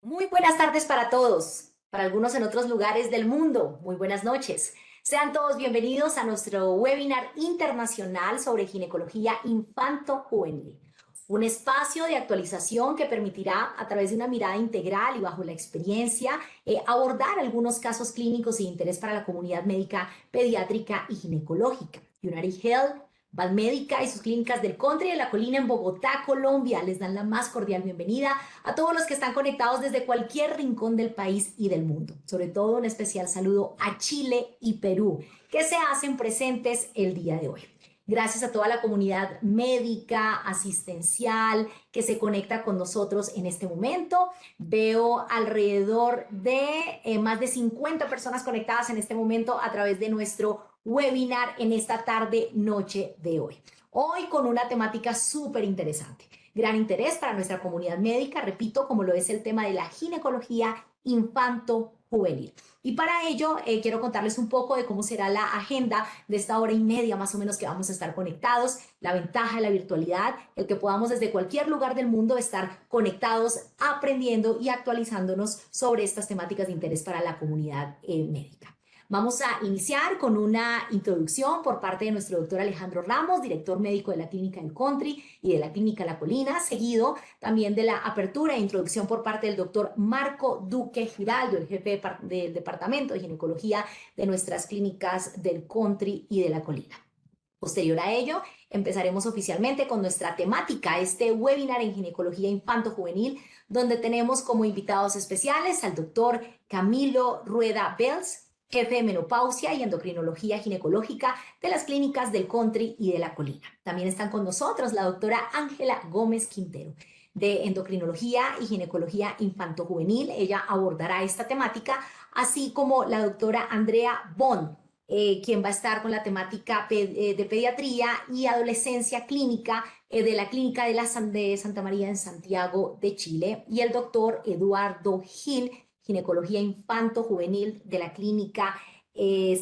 Muy buenas tardes para todos, para algunos en otros lugares del mundo. Muy buenas noches. Sean todos bienvenidos a nuestro webinar internacional sobre ginecología infanto-juvenil, un espacio de actualización que permitirá, a través de una mirada integral y bajo la experiencia, abordar algunos casos clínicos y de interés para la comunidad médica, pediátrica y ginecológica. United Health, Valmédica y sus clínicas del Country de la Colina en Bogotá, Colombia, les dan la más cordial bienvenida a todos los que están conectados desde cualquier rincón del país y del mundo. Sobre todo un especial saludo a Chile y Perú, que se hacen presentes el día de hoy. Gracias a toda la comunidad médica, asistencial, que se conecta con nosotros en este momento. Veo alrededor de más de 50 personas conectadas en este momento a través de nuestro webinar en esta tarde, noche de hoy. Hoy con una temática súper interesante. Gran interés para nuestra comunidad médica, repito, como lo es el tema de la ginecología infanto-juvenil. Y para ello quiero contarles un poco de cómo será la agenda de esta hora y media más o menos que vamos a estar conectados, la ventaja de la virtualidad, el que podamos desde cualquier lugar del mundo estar conectados, aprendiendo y actualizándonos sobre estas temáticas de interés para la comunidad médica. Vamos a iniciar con una introducción por parte de nuestro doctor Alejandro Ramos, director médico de la Clínica del Country y de la Clínica La Colina, seguido también de la apertura e introducción por parte del doctor Marco Duque Giraldo, el jefe del Departamento de Ginecología de nuestras clínicas del Country y de La Colina. Posterior a ello, empezaremos oficialmente con nuestra temática, este webinar en ginecología infanto-juvenil, donde tenemos como invitados especiales al doctor Camilo Rueda Bells, jefe de menopausia y endocrinología ginecológica de las clínicas del Country y de La Colina. También están con nosotros la doctora Ángela Gómez Quintero, de endocrinología y ginecología infanto-juvenil. Ella abordará esta temática, así como la doctora Andrea Bond, quien va a estar con la temática de pediatría y adolescencia clínica de la Clínica de Santa María en Santiago de Chile, y el doctor Eduardo Gil, ginecología infanto-juvenil de la Clínica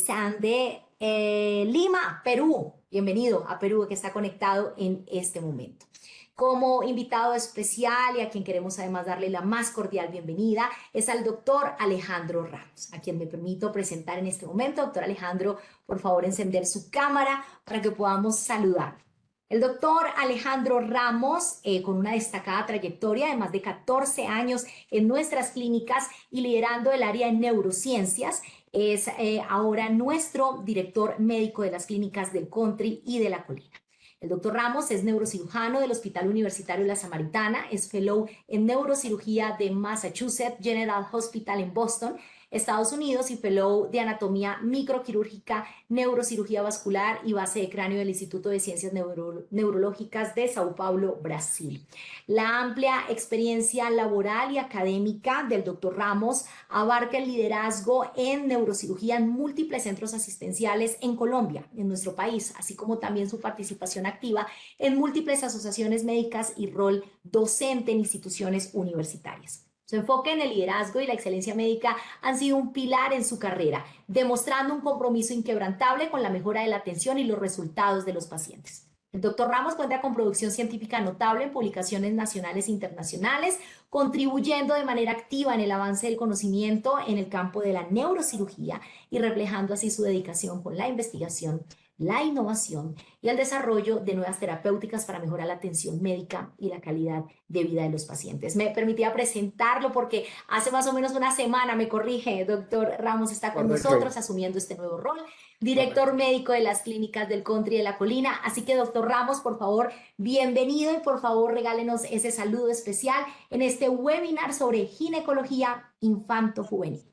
San de Lima, Perú. Bienvenido a Perú, que está conectado en este momento. Como invitado especial y a quien queremos además darle la más cordial bienvenida es al doctor Alejandro Ramos, a quien me permito presentar en este momento. Doctor Alejandro, por favor, encender su cámara para que podamos saludar. El doctor Alejandro Ramos, con una destacada trayectoria de más de 14 años en nuestras clínicas y liderando el área de neurociencias, es ahora nuestro director médico de las clínicas del Country y de La Colina. El doctor Ramos es neurocirujano del Hospital Universitario La Samaritana, es fellow en neurocirugía de Massachusetts General Hospital en Boston, Estados Unidos, y fellow de anatomía microquirúrgica, neurocirugía vascular y base de cráneo del Instituto de Ciencias Neurológicas de Sao Paulo, Brasil. La amplia experiencia laboral y académica del doctor Ramos abarca el liderazgo en neurocirugía en múltiples centros asistenciales en Colombia, en nuestro país, así como también su participación activa en múltiples asociaciones médicas y rol docente en instituciones universitarias. Su enfoque en el liderazgo y la excelencia médica han sido un pilar en su carrera, demostrando un compromiso inquebrantable con la mejora de la atención y los resultados de los pacientes. El doctor Ramos cuenta con producción científica notable en publicaciones nacionales e internacionales, contribuyendo de manera activa en el avance del conocimiento en el campo de la neurocirugía y reflejando así su dedicación con la investigación, la innovación y el desarrollo de nuevas terapéuticas para mejorar la atención médica y la calidad de vida de los pacientes. Me permitía presentarlo porque hace más o menos una semana, me corrige, doctor Ramos está con nosotros asumiendo este nuevo rol, director médico de las clínicas del Country de La Colina. Así que, doctor Ramos, por favor, bienvenido y por favor regálenos ese saludo especial en este webinar sobre ginecología infanto-juvenil.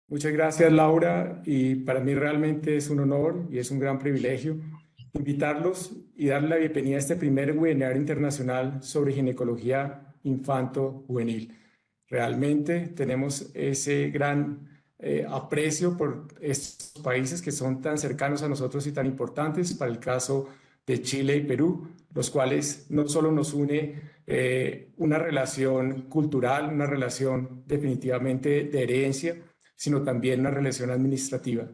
Muchas gracias, Laura, y para mí realmente es un honor y es un gran privilegio invitarlos y darle la bienvenida a este primer webinar internacional sobre ginecología infanto-juvenil. Realmente tenemos ese gran aprecio por estos países que son tan cercanos a nosotros y tan importantes para el caso de Chile y Perú, los cuales no solo nos une una relación cultural, una relación definitivamente de herencia, sino también una relación administrativa.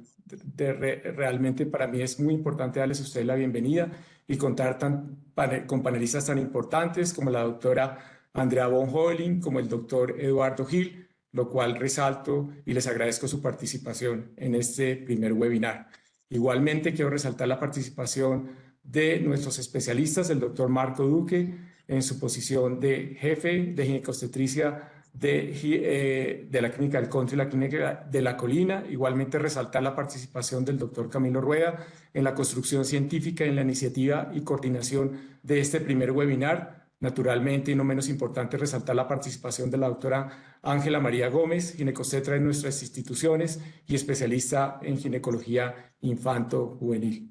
Realmente para mí es muy importante darles a ustedes la bienvenida y contar con panelistas tan importantes como la doctora Andrea von Hoelling como el doctor Eduardo Gil, lo cual resalto y les agradezco su participación en este primer webinar. Igualmente quiero resaltar la participación de nuestros especialistas, el doctor Marco Duque, en su posición de jefe de ginecobstetricia de la Clínica del Country y la Clínica de la Colina. Igualmente resaltar la participación del doctor Camilo Rueda en la construcción científica, en la iniciativa y coordinación de este primer webinar. Naturalmente, y no menos importante, resaltar la participación de la doctora Ángela María Gómez, ginecobstetra de nuestras instituciones y especialista en ginecología infanto-juvenil.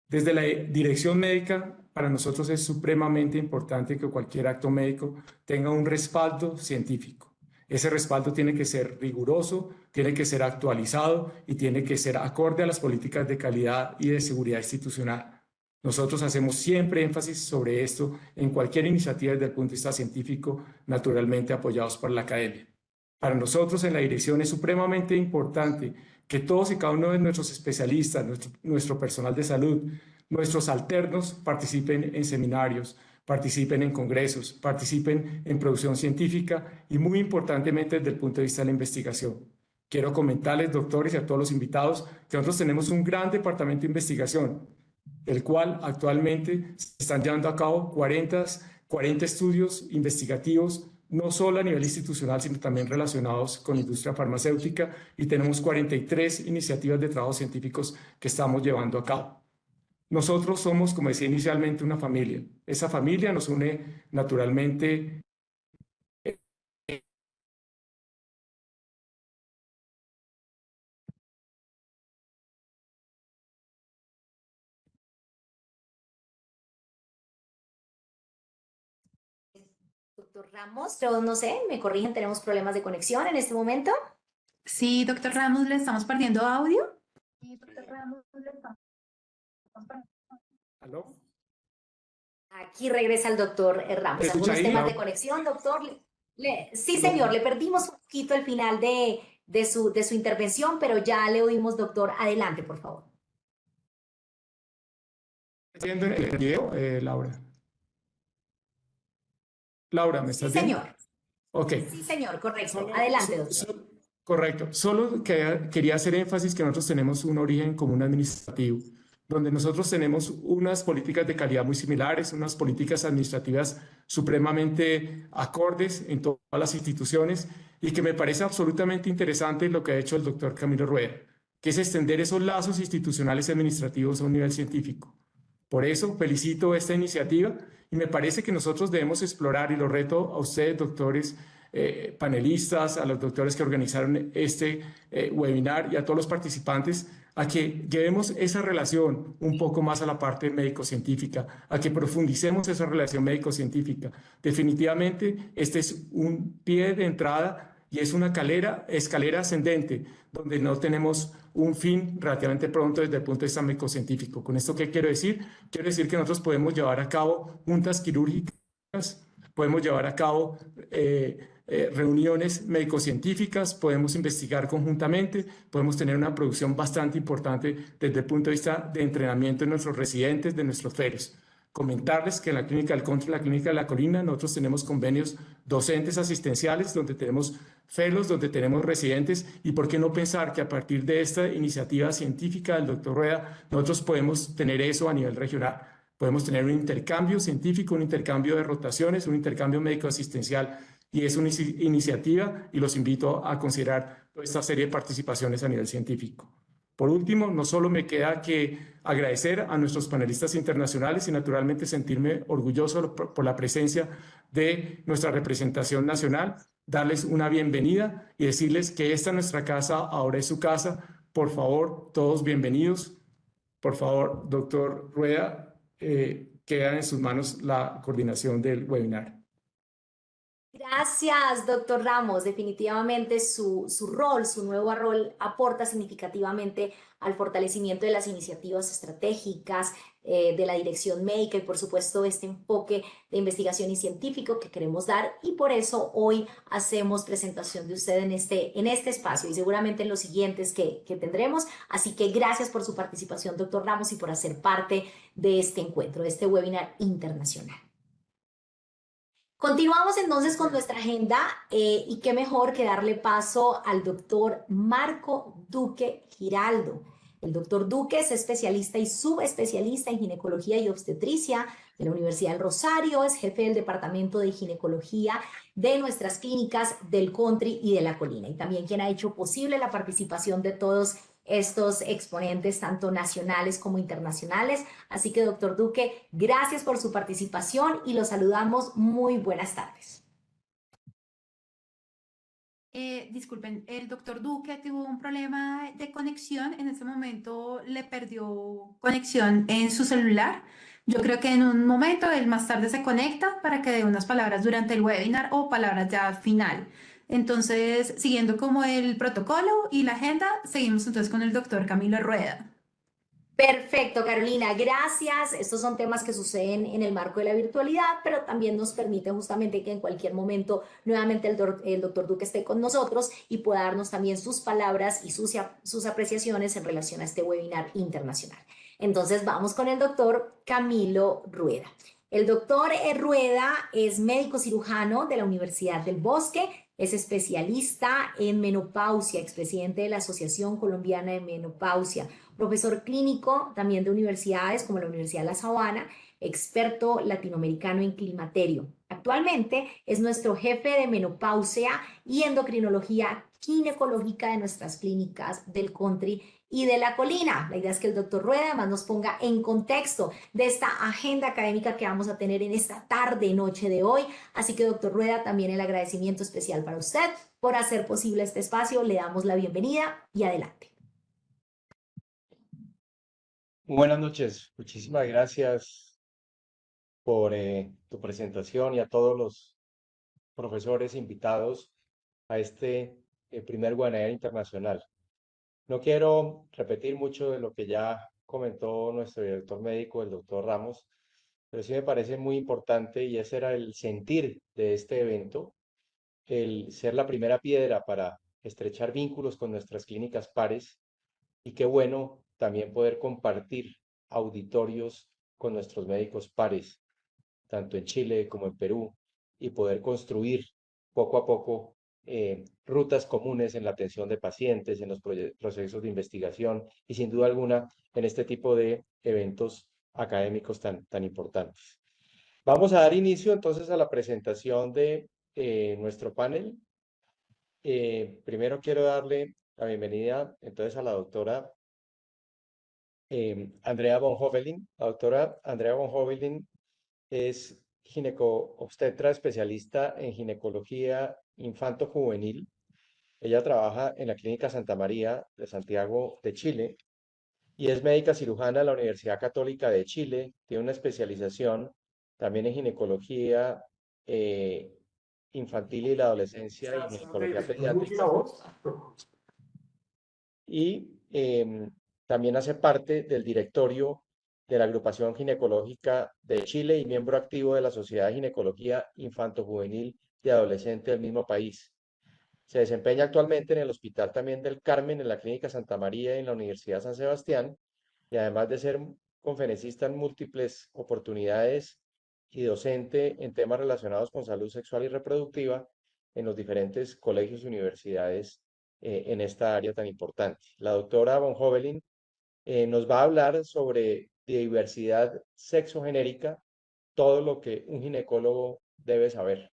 Desde la dirección médica, para nosotros es supremamente importante que cualquier acto médico tenga un respaldo científico. Ese respaldo tiene que ser riguroso, tiene que ser actualizado y tiene que ser acorde a las políticas de calidad y de seguridad institucional. Nosotros hacemos siempre énfasis sobre esto en cualquier iniciativa desde el punto de vista científico, naturalmente apoyados por la academia. Para nosotros en la dirección es supremamente importante que todos y cada uno de nuestros especialistas, nuestro personal de salud, nuestros alternos participen en seminarios, participen en congresos, participen en producción científica y muy importantemente desde el punto de vista de la investigación. Quiero comentarles, doctores, y a todos los invitados que nosotros tenemos un gran departamento de investigación, el cual actualmente se están llevando a cabo 40 estudios investigativos, no solo a nivel institucional, sino también relacionados con la industria farmacéutica, y tenemos 43 iniciativas de trabajos científicos que estamos llevando a cabo. Nosotros somos, como decía inicialmente, una familia. Esa familia nos une naturalmente. Doctor Ramos, yo no sé, me corrigen, tenemos problemas de conexión en este momento. Sí, doctor Ramos, le estamos perdiendo audio. ¿Aló? Aquí regresa el doctor Ramos. Algunos temas de conexión, doctor. Sí, señor, le perdimos un poquito el final de su intervención, pero ya le oímos, doctor. Adelante, por favor. ¿Entienden el video, Laura? Laura, ¿me estás viendo? Sí, señor. Ok. Sí, señor, correcto. Adelante, doctor. Correcto. Solo quería hacer énfasis que nosotros tenemos un origen común administrativo, donde nosotros tenemos unas políticas de calidad muy similares, unas políticas administrativas supremamente acordes en todas las instituciones, y que me parece absolutamente interesante lo que ha hecho el doctor Camilo Rueda, que es extender esos lazos institucionales y administrativos a un nivel científico. Por eso felicito esta iniciativa y me parece que nosotros debemos explorar, y lo reto a ustedes, doctores, panelistas, a los doctores que organizaron este webinar y a todos los participantes, a que llevemos esa relación un poco más a la parte médico-científica, a que profundicemos esa relación médico-científica. Definitivamente este es un pie de entrada y es una escalera ascendente, donde no tenemos un fin relativamente pronto desde el punto de vista médico-científico. ¿Con esto qué quiero decir? Quiero decir que nosotros podemos llevar a cabo juntas quirúrgicas, podemos llevar a cabo reuniones médico-científicas, podemos investigar conjuntamente, podemos tener una producción bastante importante desde el punto de vista de entrenamiento de nuestros residentes, de nuestros fellows. Comentarles que en la Clínica del Country y la Clínica de la Colina nosotros tenemos convenios docentes asistenciales, donde tenemos fellows, donde tenemos residentes, y por qué no pensar que a partir de esta iniciativa científica del doctor Rueda nosotros podemos tener eso a nivel regional. Podemos tener un intercambio científico, un intercambio de rotaciones, un intercambio médico asistencial, y es una iniciativa y los invito a considerar toda esta serie de participaciones a nivel científico. Por último, no solo me queda que agradecer a nuestros panelistas internacionales y naturalmente sentirme orgulloso por la presencia de nuestra representación nacional, darles una bienvenida y decirles que esta es nuestra casa, ahora es su casa. Por favor, todos bienvenidos. Por favor, doctor Rueda, queda en sus manos la coordinación del webinar. Gracias, doctor Ramos. Definitivamente su rol, su nuevo rol, aporta significativamente al fortalecimiento de las iniciativas estratégicas, de la dirección médica y, por supuesto, este enfoque de investigación y científico que queremos dar. Y por eso hoy hacemos presentación de usted en este espacio y seguramente en los siguientes que tendremos. Así que gracias por su participación, doctor Ramos, y por hacer parte de este encuentro, de este webinar internacional. Continuamos entonces con nuestra agenda y qué mejor que darle paso al doctor Marco Duque Giraldo. El doctor Duque es especialista y subespecialista en ginecología y obstetricia de la Universidad del Rosario, es jefe del departamento de ginecología de nuestras clínicas del Country y de la Colina, y también quien ha hecho posible la participación de todos estos exponentes, tanto nacionales como internacionales. Así que, doctor Duque, gracias por su participación y los saludamos. Muy buenas tardes. Disculpen, el doctor Duque tuvo un problema de conexión. En este momento le perdió conexión en su celular. Yo creo que en un momento él más tarde se conecta para que dé unas palabras durante el webinar o palabras ya al final. Entonces, siguiendo como el protocolo y la agenda, seguimos entonces con el doctor Camilo Rueda. Perfecto, Carolina, gracias. Estos son temas que suceden en el marco de la virtualidad, pero también nos permite justamente que en cualquier momento nuevamente el doctor Duque esté con nosotros y pueda darnos también sus palabras y sus apreciaciones en relación a este webinar internacional. Entonces vamos con el doctor Camilo Rueda. El doctor Rueda es médico cirujano de la Universidad del Bosque, es especialista en menopausia, expresidente de la Asociación Colombiana de Menopausia, profesor clínico también de universidades como la Universidad de La Sabana, experto latinoamericano en climaterio. Actualmente es nuestro jefe de menopausia y endocrinología ginecológica de nuestras clínicas del Country y de la Colina. La idea es que el doctor Rueda además nos ponga en contexto de esta agenda académica que vamos a tener en esta tarde, noche de hoy. Así que, doctor Rueda, también el agradecimiento especial para usted por hacer posible este espacio. Le damos la bienvenida y adelante. Buenas noches, muchísimas gracias por tu presentación y a todos los profesores invitados a este primer webinar internacional. No quiero repetir mucho de lo que ya comentó nuestro director médico, el doctor Ramos, pero sí me parece muy importante y ese era el sentir de este evento, el ser la primera piedra para estrechar vínculos con nuestras clínicas pares y qué bueno también poder compartir auditorios con nuestros médicos pares, tanto en Chile como en Perú, y poder construir poco a poco rutas comunes en la atención de pacientes, en los procesos de investigación y sin duda alguna en este tipo de eventos académicos tan importantes. Vamos a dar inicio entonces a la presentación de nuestro panel. Primero quiero darle la bienvenida entonces a la doctora Andrea von Hovelin. La doctora Andrea von Hovelin es gineco-obstetra especialista en ginecología infanto-juvenil. Ella trabaja en la Clínica Santa María de Santiago de Chile y es médica cirujana de la Universidad Católica de Chile. Tiene una especialización también en ginecología infantil y la adolescencia y ginecología pediátrica. Y también hace parte del directorio de la Agrupación Ginecológica de Chile y miembro activo de la Sociedad de Ginecología Infanto-Juvenil y Adolescente del mismo país. Se desempeña actualmente en el Hospital también del Carmen, en la Clínica Santa María y en la Universidad San Sebastián, y además de ser conferencista en múltiples oportunidades y docente en temas relacionados con salud sexual y reproductiva en los diferentes colegios y universidades en esta área tan importante. La doctora von Hovelin nos va a hablar sobre diversidad sexogenérica, todo lo que un ginecólogo debe saber.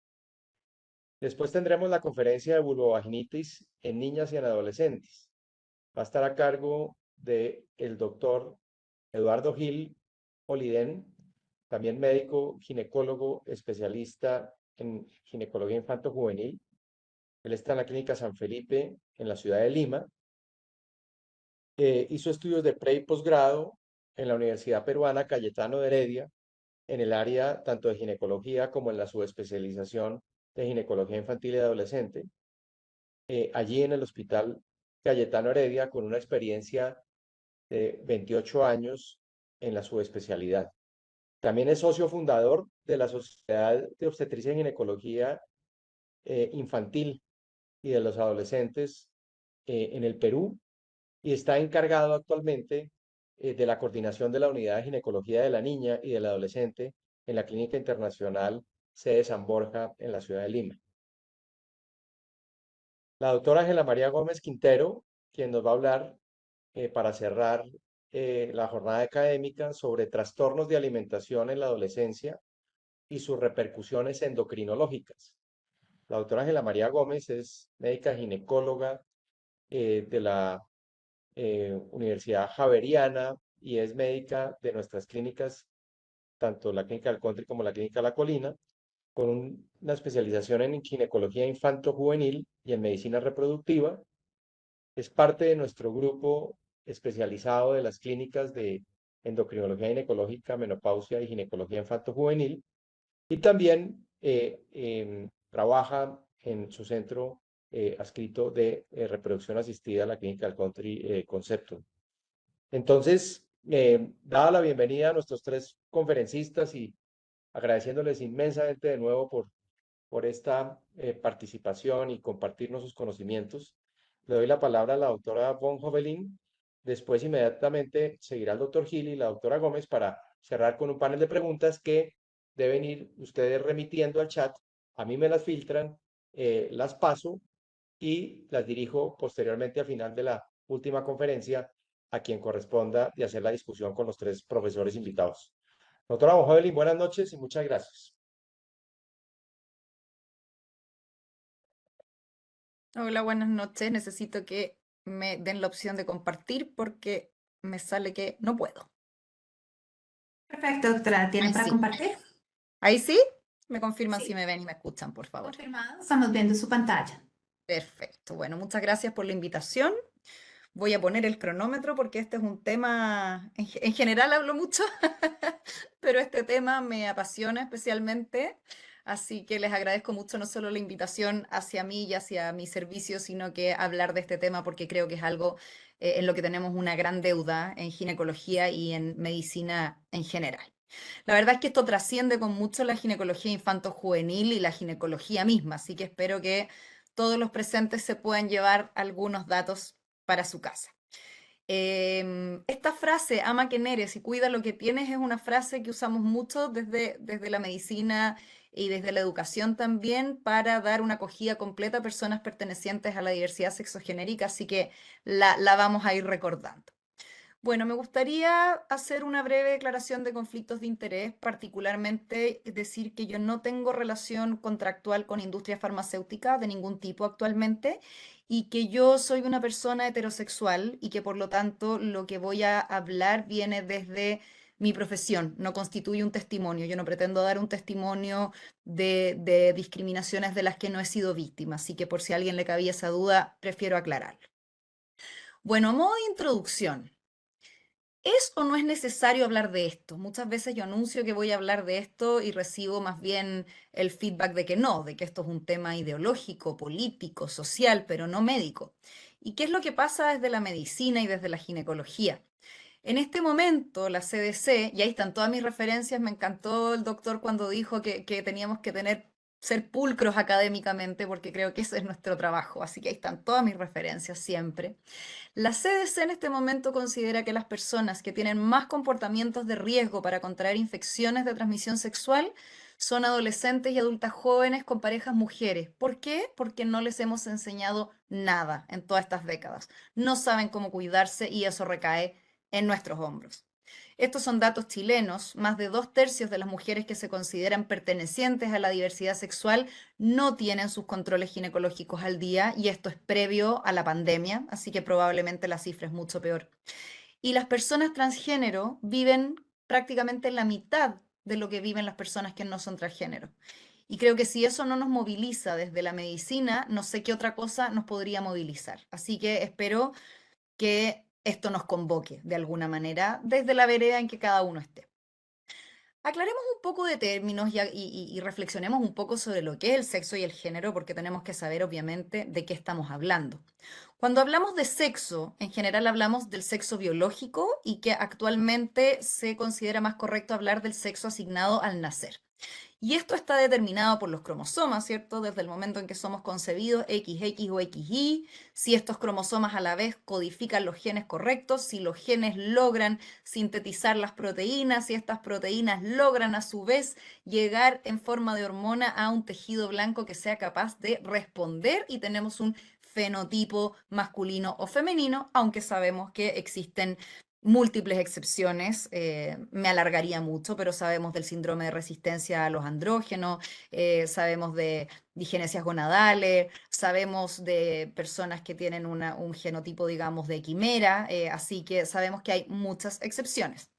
Después tendremos la conferencia de vulvovaginitis en niñas y en adolescentes. Va a estar a cargo del doctor Eduardo Gil Oliden, también médico ginecólogo especialista en ginecología infanto-juvenil. Él está en la Clínica San Felipe en la ciudad de Lima. Hizo estudios de pre y posgrado en la Universidad Peruana Cayetano de Heredia, en el área tanto de ginecología como en la subespecialización de ginecología infantil y adolescente. Allí en el Hospital Cayetano Heredia, con una experiencia de 28 años en la subespecialidad. También es socio fundador de la Sociedad de Obstetricia y Ginecología Infantil y de los Adolescentes en el Perú y está encargado actualmente de la coordinación de la Unidad de Ginecología de la Niña y del Adolescente en la Clínica Internacional sede San Borja en la ciudad de Lima. La doctora Ángela María Gómez Quintero, quien nos va a hablar para cerrar la jornada académica sobre trastornos de alimentación en la adolescencia y sus repercusiones endocrinológicas. La doctora Ángela María Gómez es médica ginecóloga de la Universidad Javeriana y es médica de nuestras clínicas, tanto la Clínica del Country como la Clínica La Colina, con una especialización en ginecología infanto-juvenil y en medicina reproductiva. Es parte de nuestro grupo especializado de las clínicas de endocrinología ginecológica, menopausia y ginecología infanto-juvenil. Y también trabaja en su centro adscrito de reproducción asistida, la Clínica del Country Concepto. Entonces, dada la bienvenida a nuestros tres conferencistas y agradeciéndoles inmensamente de nuevo por esta participación y compartirnos sus conocimientos, le doy la palabra a la doctora von Hovelin. Después, inmediatamente, seguirá el doctor Gil y la doctora Gómez para cerrar con un panel de preguntas que deben ir ustedes remitiendo al chat. A mí me las filtran, las paso y las dirijo posteriormente al final de la última conferencia a quien corresponda de hacer la discusión con los tres profesores invitados. Doctora von Hovelin, buenas noches y muchas gracias. Hola, buenas noches. Necesito que me den la opción de compartir porque me sale que no puedo. Perfecto, doctora. ¿Tiene Ahí para sí. compartir? ¿Ahí sí? Me confirman Sí. si me ven y me escuchan, por favor. Confirmado. Estamos viendo su pantalla. Perfecto. Bueno, muchas gracias por la invitación. Voy a poner el cronómetro porque este es un tema, en general hablo mucho, pero este tema me apasiona especialmente. Así que les agradezco mucho no solo la invitación hacia mí y hacia mi servicio, sino que hablar de este tema porque creo que es algo en lo que tenemos una gran deuda en ginecología y en medicina en general. La verdad es que esto trasciende con mucho la ginecología infanto-juvenil y la ginecología misma, así que espero que todos los presentes se puedan llevar algunos datos para su casa. Esta frase, ama quien eres y cuida lo que tienes, es una frase que usamos mucho desde la medicina y desde la educación también para dar una acogida completa a personas pertenecientes a la diversidad sexogenérica, así que la vamos a ir recordando. Bueno, me gustaría hacer una breve declaración de conflictos de interés, particularmente decir que yo no tengo relación contractual con industria farmacéutica de ningún tipo actualmente y que yo soy una persona heterosexual y que por lo tanto lo que voy a hablar viene desde mi profesión, no constituye un testimonio. Yo no pretendo dar un testimonio de discriminaciones de las que no he sido víctima, así que por si a alguien le cabía esa duda, prefiero aclararlo. Bueno, a modo de introducción. ¿Es o no es necesario hablar de esto? Muchas veces yo anuncio que voy a hablar de esto y recibo más bien el feedback de que no, de que esto es un tema ideológico, político, social, pero no médico. ¿Y qué es lo que pasa desde la medicina y desde la ginecología? En este momento, la CDC, y ahí están todas mis referencias, me encantó el doctor cuando dijo que teníamos que ser pulcros académicamente, porque creo que ese es nuestro trabajo, así que ahí están todas mis referencias siempre. La CDC en este momento considera que las personas que tienen más comportamientos de riesgo para contraer infecciones de transmisión sexual son adolescentes y adultas jóvenes con parejas mujeres. ¿Por qué? Porque no les hemos enseñado nada en todas estas décadas. No saben cómo cuidarse y eso recae en nuestros hombros. Estos son datos chilenos. Más de 2/3 de las mujeres que se consideran pertenecientes a la diversidad sexual no tienen sus controles ginecológicos al día y esto es previo a la pandemia, así que probablemente la cifra es mucho peor. Y las personas transgénero viven prácticamente la mitad de lo que viven las personas que no son transgénero. Y creo que si eso no nos moviliza desde la medicina, no sé qué otra cosa nos podría movilizar. Así que espero que esto nos convoque de alguna manera desde la vereda en que cada uno esté. Aclaremos un poco de términos y reflexionemos un poco sobre lo que es el sexo y el género, porque tenemos que saber obviamente de qué estamos hablando. Cuando hablamos de sexo, en general hablamos del sexo biológico y que actualmente se considera más correcto hablar del sexo asignado al nacer. Y esto está determinado por los cromosomas, ¿cierto? Desde el momento en que somos concebidos, XX o XY, si estos cromosomas a la vez codifican los genes correctos, si los genes logran sintetizar las proteínas, si estas proteínas logran a su vez llegar en forma de hormona a un tejido blanco que sea capaz de responder y tenemos un fenotipo masculino o femenino, aunque sabemos que existen múltiples excepciones, me alargaría mucho, pero sabemos del síndrome de resistencia a los andrógenos, sabemos de digenesias gonadales, sabemos de personas que tienen un genotipo, digamos, de quimera, así que sabemos que hay muchas excepciones.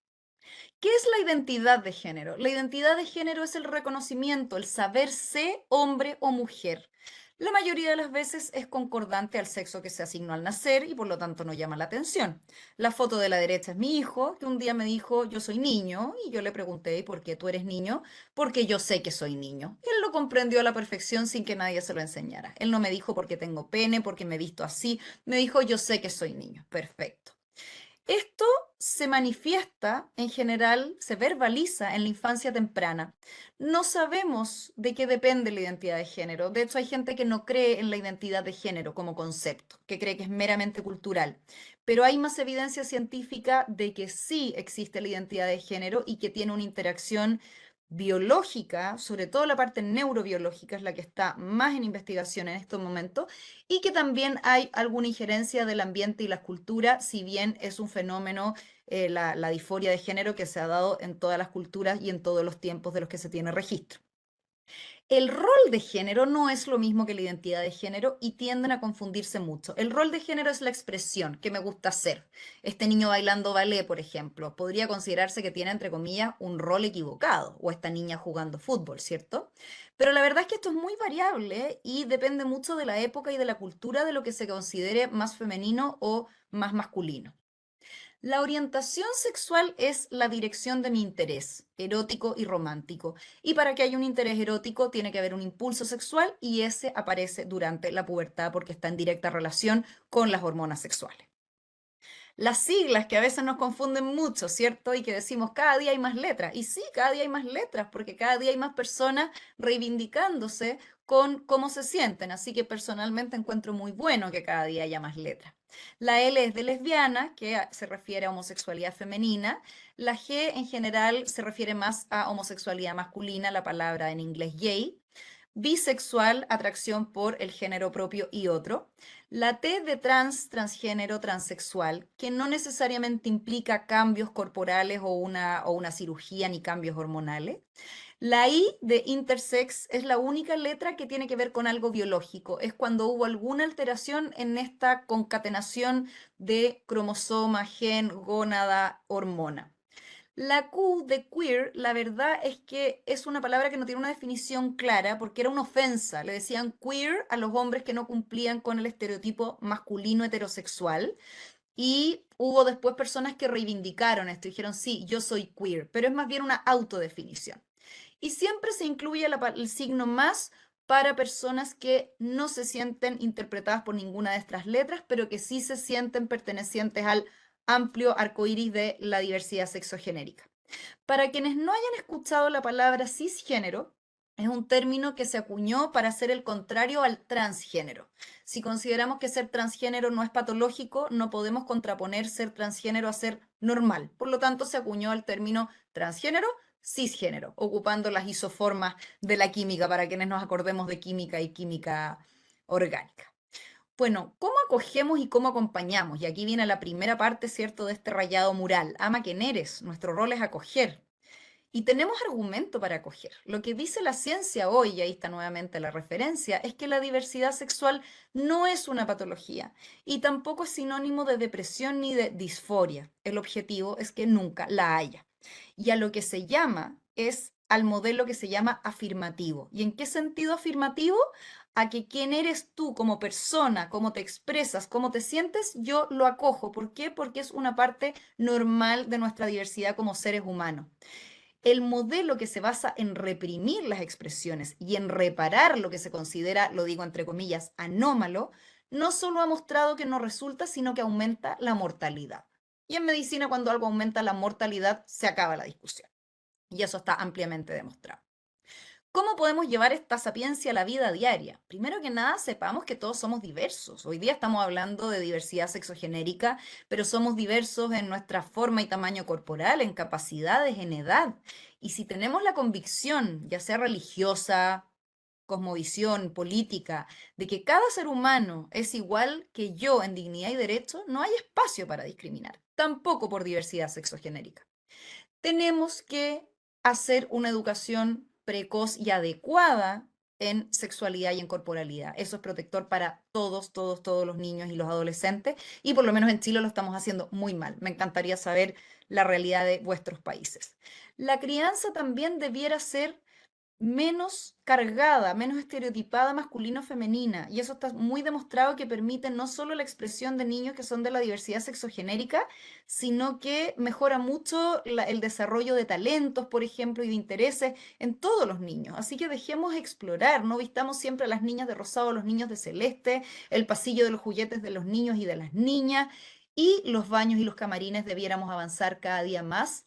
¿Qué es la identidad de género? La identidad de género es el reconocimiento, el saberse hombre o mujer. La mayoría de las veces es concordante al sexo que se asignó al nacer y por lo tanto no llama la atención. La foto de la derecha es mi hijo, que un día me dijo, yo soy niño, y yo le pregunté, ¿y por qué tú eres niño? Porque yo sé que soy niño. Él lo comprendió a la perfección sin que nadie se lo enseñara. Él no me dijo porque tengo pene, porque me he visto así, me dijo, yo sé que soy niño. Perfecto. Esto se manifiesta en general, se verbaliza en la infancia temprana. No sabemos de qué depende la identidad de género. De hecho, hay gente que no cree en la identidad de género como concepto, que cree que es meramente cultural. Pero hay más evidencia científica de que sí existe la identidad de género y que tiene una interacción biológica, sobre todo la parte neurobiológica es la que está más en investigación en estos momentos, y que también hay alguna injerencia del ambiente y la cultura, si bien es un fenómeno, la disforia de género que se ha dado en todas las culturas y en todos los tiempos de los que se tiene registro. El rol de género no es lo mismo que la identidad de género y tienden a confundirse mucho. El rol de género es la expresión que me gusta hacer. Este niño bailando ballet, por ejemplo, podría considerarse que tiene, entre comillas, un rol equivocado, o esta niña jugando fútbol, ¿cierto? Pero la verdad es que esto es muy variable y depende mucho de la época y de la cultura de lo que se considere más femenino o más masculino. La orientación sexual es la dirección de mi interés, erótico y romántico. Y para que haya un interés erótico tiene que haber un impulso sexual y ese aparece durante la pubertad porque está en directa relación con las hormonas sexuales. Las siglas que a veces nos confunden mucho, ¿cierto? Y que decimos cada día hay más letras. Y sí, cada día hay más letras porque cada día hay más personas reivindicándose con cómo se sienten. Así que personalmente encuentro muy bueno que cada día haya más letras. La L es de lesbiana, que se refiere a homosexualidad femenina. La G en general se refiere más a homosexualidad masculina, la palabra en inglés gay. Bisexual, atracción por el género propio y otro. La T de trans, transgénero, transexual, que no necesariamente implica cambios corporales o una cirugía ni cambios hormonales. La I de intersex es la única letra que tiene que ver con algo biológico. Es cuando hubo alguna alteración en esta concatenación de cromosoma, gen, gónada, hormona. La Q de queer, la verdad es que es una palabra que no tiene una definición clara porque era una ofensa. Le decían queer a los hombres que no cumplían con el estereotipo masculino heterosexual. Y hubo después personas que reivindicaron esto, dijeron, sí, yo soy queer, pero es más bien una autodefinición. Y siempre se incluye el signo más para personas que no se sienten interpretadas por ninguna de estas letras, pero que sí se sienten pertenecientes al amplio arcoíris de la diversidad sexogenérica. Para quienes no hayan escuchado la palabra cisgénero, es un término que se acuñó para hacer el contrario al transgénero. Si consideramos que ser transgénero no es patológico, no podemos contraponer ser transgénero a ser normal. Por lo tanto, se acuñó el término transgénero, cisgénero, ocupando las isoformas de la química, para quienes nos acordemos de química y química orgánica. Bueno, ¿cómo acogemos y cómo acompañamos? Y aquí viene la primera parte, ¿cierto?, de este rayado mural. Ama quien eres, nuestro rol es acoger. Y tenemos argumento para acoger. Lo que dice la ciencia hoy, y ahí está nuevamente la referencia, es que la diversidad sexual no es una patología y tampoco es sinónimo de depresión ni de disforia. El objetivo es que nunca la haya. Y a lo que se llama es al modelo que se llama afirmativo. ¿Y en qué sentido afirmativo? A que quién eres tú como persona, cómo te expresas, cómo te sientes, yo lo acojo. ¿Por qué? Porque es una parte normal de nuestra diversidad como seres humanos. El modelo que se basa en reprimir las expresiones y en reparar lo que se considera, lo digo entre comillas, anómalo, no solo ha mostrado que no resulta, sino que aumenta la mortalidad. Y en medicina, cuando algo aumenta la mortalidad, se acaba la discusión. Y eso está ampliamente demostrado. ¿Cómo podemos llevar esta sapiencia a la vida diaria? Primero que nada, sepamos que todos somos diversos. Hoy día estamos hablando de diversidad sexogenérica, pero somos diversos en nuestra forma y tamaño corporal, en capacidades, en edad. Y si tenemos la convicción, ya sea religiosa, cosmovisión, política, de que cada ser humano es igual que yo en dignidad y derecho, no hay espacio para discriminar, tampoco por diversidad sexogenérica. Tenemos que hacer una educación precoz y adecuada en sexualidad y en corporalidad. Eso es protector para todos los niños y los adolescentes, y por lo menos en Chile lo estamos haciendo muy mal. Me encantaría saber la realidad de vuestros países. La crianza también debiera ser menos cargada, menos estereotipada masculino-femenina. Y eso está muy demostrado que permite no solo la expresión de niños que son de la diversidad sexogenérica, sino que mejora mucho el desarrollo de talentos, por ejemplo, y de intereses en todos los niños. Así que dejemos explorar, no vistamos siempre a las niñas de rosado, a los niños de celeste, el pasillo de los juguetes de los niños y de las niñas, y los baños y los camarines debiéramos avanzar cada día más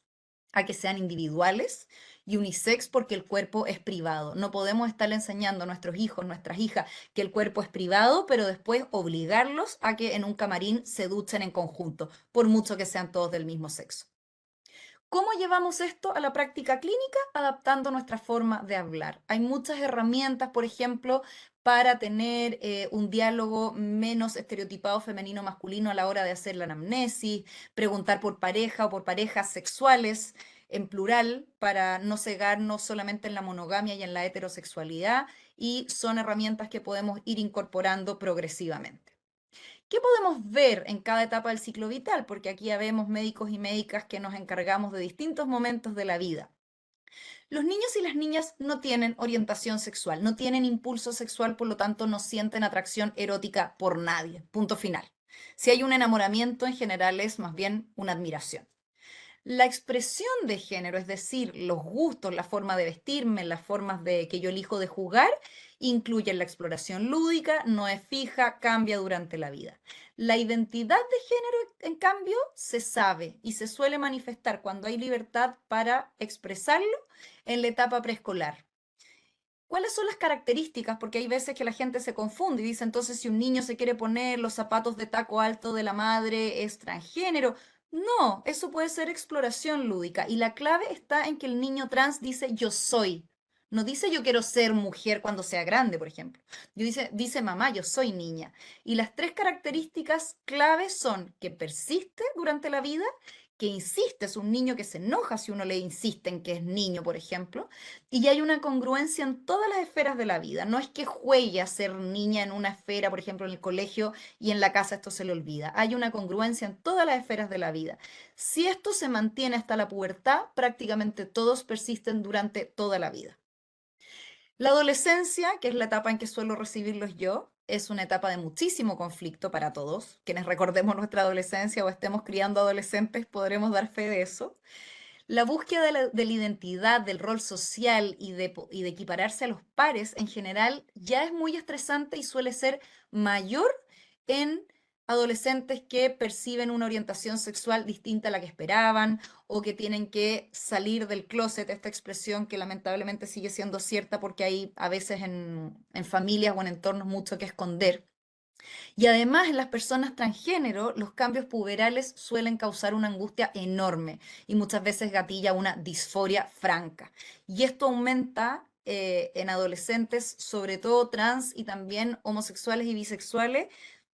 a que sean individuales y unisex, porque el cuerpo es privado. No podemos estarle enseñando a nuestros hijos, nuestras hijas, que el cuerpo es privado, pero después obligarlos a que en un camarín se duchen en conjunto, por mucho que sean todos del mismo sexo. ¿Cómo llevamos esto a la práctica clínica? Adaptando nuestra forma de hablar. Hay muchas herramientas, por ejemplo, para tener un diálogo menos estereotipado femenino-masculino a la hora de hacer la anamnesis, preguntar por pareja o por parejas sexuales en plural, para no cegarnos solamente en la monogamia y en la heterosexualidad, y son herramientas que podemos ir incorporando progresivamente. ¿Qué podemos ver en cada etapa del ciclo vital? Porque aquí ya vemos médicos y médicas que nos encargamos de distintos momentos de la vida. Los niños y las niñas no tienen orientación sexual, no tienen impulso sexual, por lo tanto no sienten atracción erótica por nadie. Punto final. Si hay un enamoramiento, en general es más bien una admiración. La expresión de género, es decir, los gustos, la forma de vestirme, las formas que yo elijo de jugar, incluyen la exploración lúdica, no es fija, cambia durante la vida. La identidad de género, en cambio, se sabe y se suele manifestar cuando hay libertad para expresarlo en la etapa preescolar. ¿Cuáles son las características? Porque hay veces que la gente se confunde y dice, entonces si un niño se quiere poner los zapatos de taco alto de la madre, es transgénero. No, eso puede ser exploración lúdica. Y la clave está en que el niño trans dice yo soy. No dice yo quiero ser mujer cuando sea grande, por ejemplo. Dice mamá, yo soy niña. Y las tres características claves son que persiste durante la vida, que insiste, es un niño que se enoja si uno le insiste en que es niño, por ejemplo, y hay una congruencia en todas las esferas de la vida. No es que juegue a ser niña en una esfera, por ejemplo, en el colegio, y en la casa esto se le olvida. Hay una congruencia en todas las esferas de la vida. Si esto se mantiene hasta la pubertad, prácticamente todos persisten durante toda la vida. La adolescencia, que es la etapa en que suelo recibirlos yo, es una etapa de muchísimo conflicto para todos. Quienes recordemos nuestra adolescencia o estemos criando adolescentes, podremos dar fe de eso. La búsqueda de la identidad, del rol social y de equipararse a los pares en general ya es muy estresante y suele ser mayor en adolescentes que perciben una orientación sexual distinta a la que esperaban, o que tienen que salir del closet, esta expresión que lamentablemente sigue siendo cierta porque hay a veces en familias o en entornos mucho que esconder. Y además en las personas transgénero, los cambios puberales suelen causar una angustia enorme y muchas veces gatilla una disforia franca. Y esto aumenta en adolescentes, sobre todo trans y también homosexuales y bisexuales,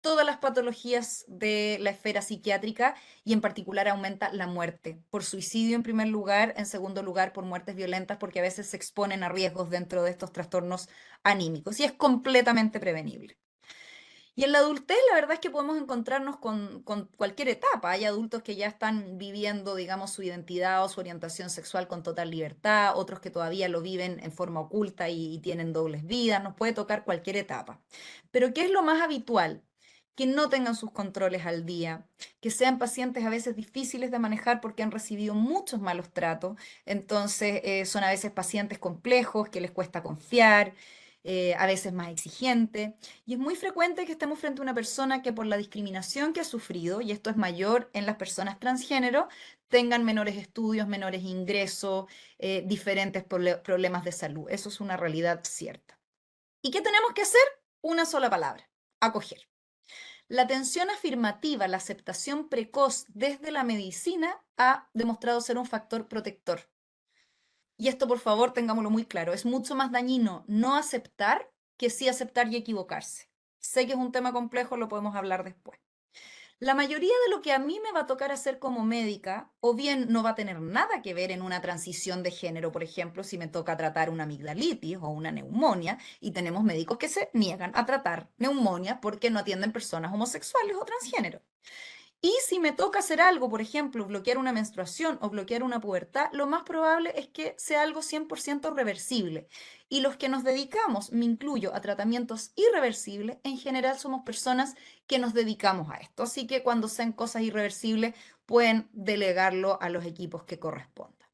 todas las patologías de la esfera psiquiátrica, y en particular aumenta la muerte, por suicidio en primer lugar, en segundo lugar por muertes violentas, porque a veces se exponen a riesgos dentro de estos trastornos anímicos y es completamente prevenible. Y en la adultez, la verdad es que podemos encontrarnos con cualquier etapa. Hay adultos que ya están viviendo, digamos, su identidad o su orientación sexual con total libertad, otros que todavía lo viven en forma oculta y tienen dobles vidas. Nos puede tocar cualquier etapa. Pero ¿qué es lo más habitual? Que no tengan sus controles al día, que sean pacientes a veces difíciles de manejar porque han recibido muchos malos tratos. Entonces, son a veces pacientes complejos que les cuesta confiar, a veces más exigente, y es muy frecuente que estemos frente a una persona que por la discriminación que ha sufrido, y esto es mayor en las personas transgénero, tengan menores estudios, menores ingresos, diferentes problemas de salud. Eso es una realidad cierta. ¿Y qué tenemos que hacer? Una sola palabra: acoger. La atención afirmativa, la aceptación precoz desde la medicina ha demostrado ser un factor protector. Y esto, por favor, tengámoslo muy claro, es mucho más dañino no aceptar que sí aceptar y equivocarse. Sé que es un tema complejo, lo podemos hablar después. La mayoría de lo que a mí me va a tocar hacer como médica, o bien no va a tener nada que ver en una transición de género, por ejemplo, si me toca tratar una amigdalitis o una neumonía, y tenemos médicos que se niegan a tratar neumonía porque no atienden personas homosexuales o transgénero. Y si me toca hacer algo, por ejemplo, bloquear una menstruación o bloquear una pubertad, lo más probable es que sea algo 100% reversible. Y los que nos dedicamos, me incluyo, a tratamientos irreversibles, en general somos personas que nos dedicamos a esto. Así que cuando sean cosas irreversibles, pueden delegarlo a los equipos que correspondan.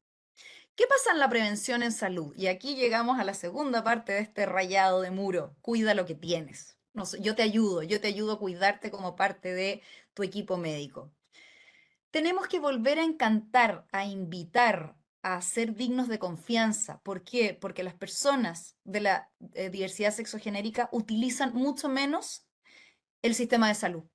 ¿Qué pasa en la prevención en salud? Y aquí llegamos a la segunda parte de este rayado de muro. Cuida lo que tienes. No sé, yo te ayudo a cuidarte como parte de tu equipo médico. Tenemos que volver a encantar, a invitar, a ser dignos de confianza. ¿Por qué? Porque las personas de la diversidad sexogenérica utilizan mucho menos el sistema de salud.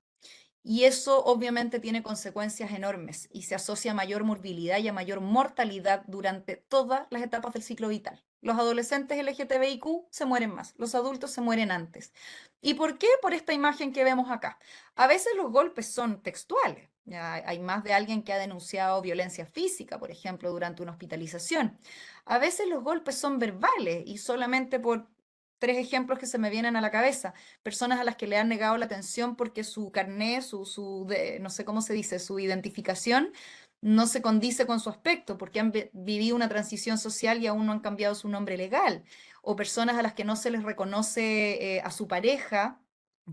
Y eso obviamente tiene consecuencias enormes y se asocia a mayor morbilidad y a mayor mortalidad durante todas las etapas del ciclo vital. Los adolescentes LGTBIQ se mueren más, los adultos se mueren antes. ¿Y por qué? Por esta imagen que vemos acá. A veces los golpes son textuales. Ya hay más de alguien que ha denunciado violencia física, por ejemplo, durante una hospitalización. A veces los golpes son verbales y solamente por tres ejemplos que se me vienen a la cabeza: personas a las que le han negado la atención porque su carné, no sé cómo se dice, su identificación no se condice con su aspecto, porque han vivido una transición social y aún no han cambiado su nombre legal, o personas a las que no se les reconoce a su pareja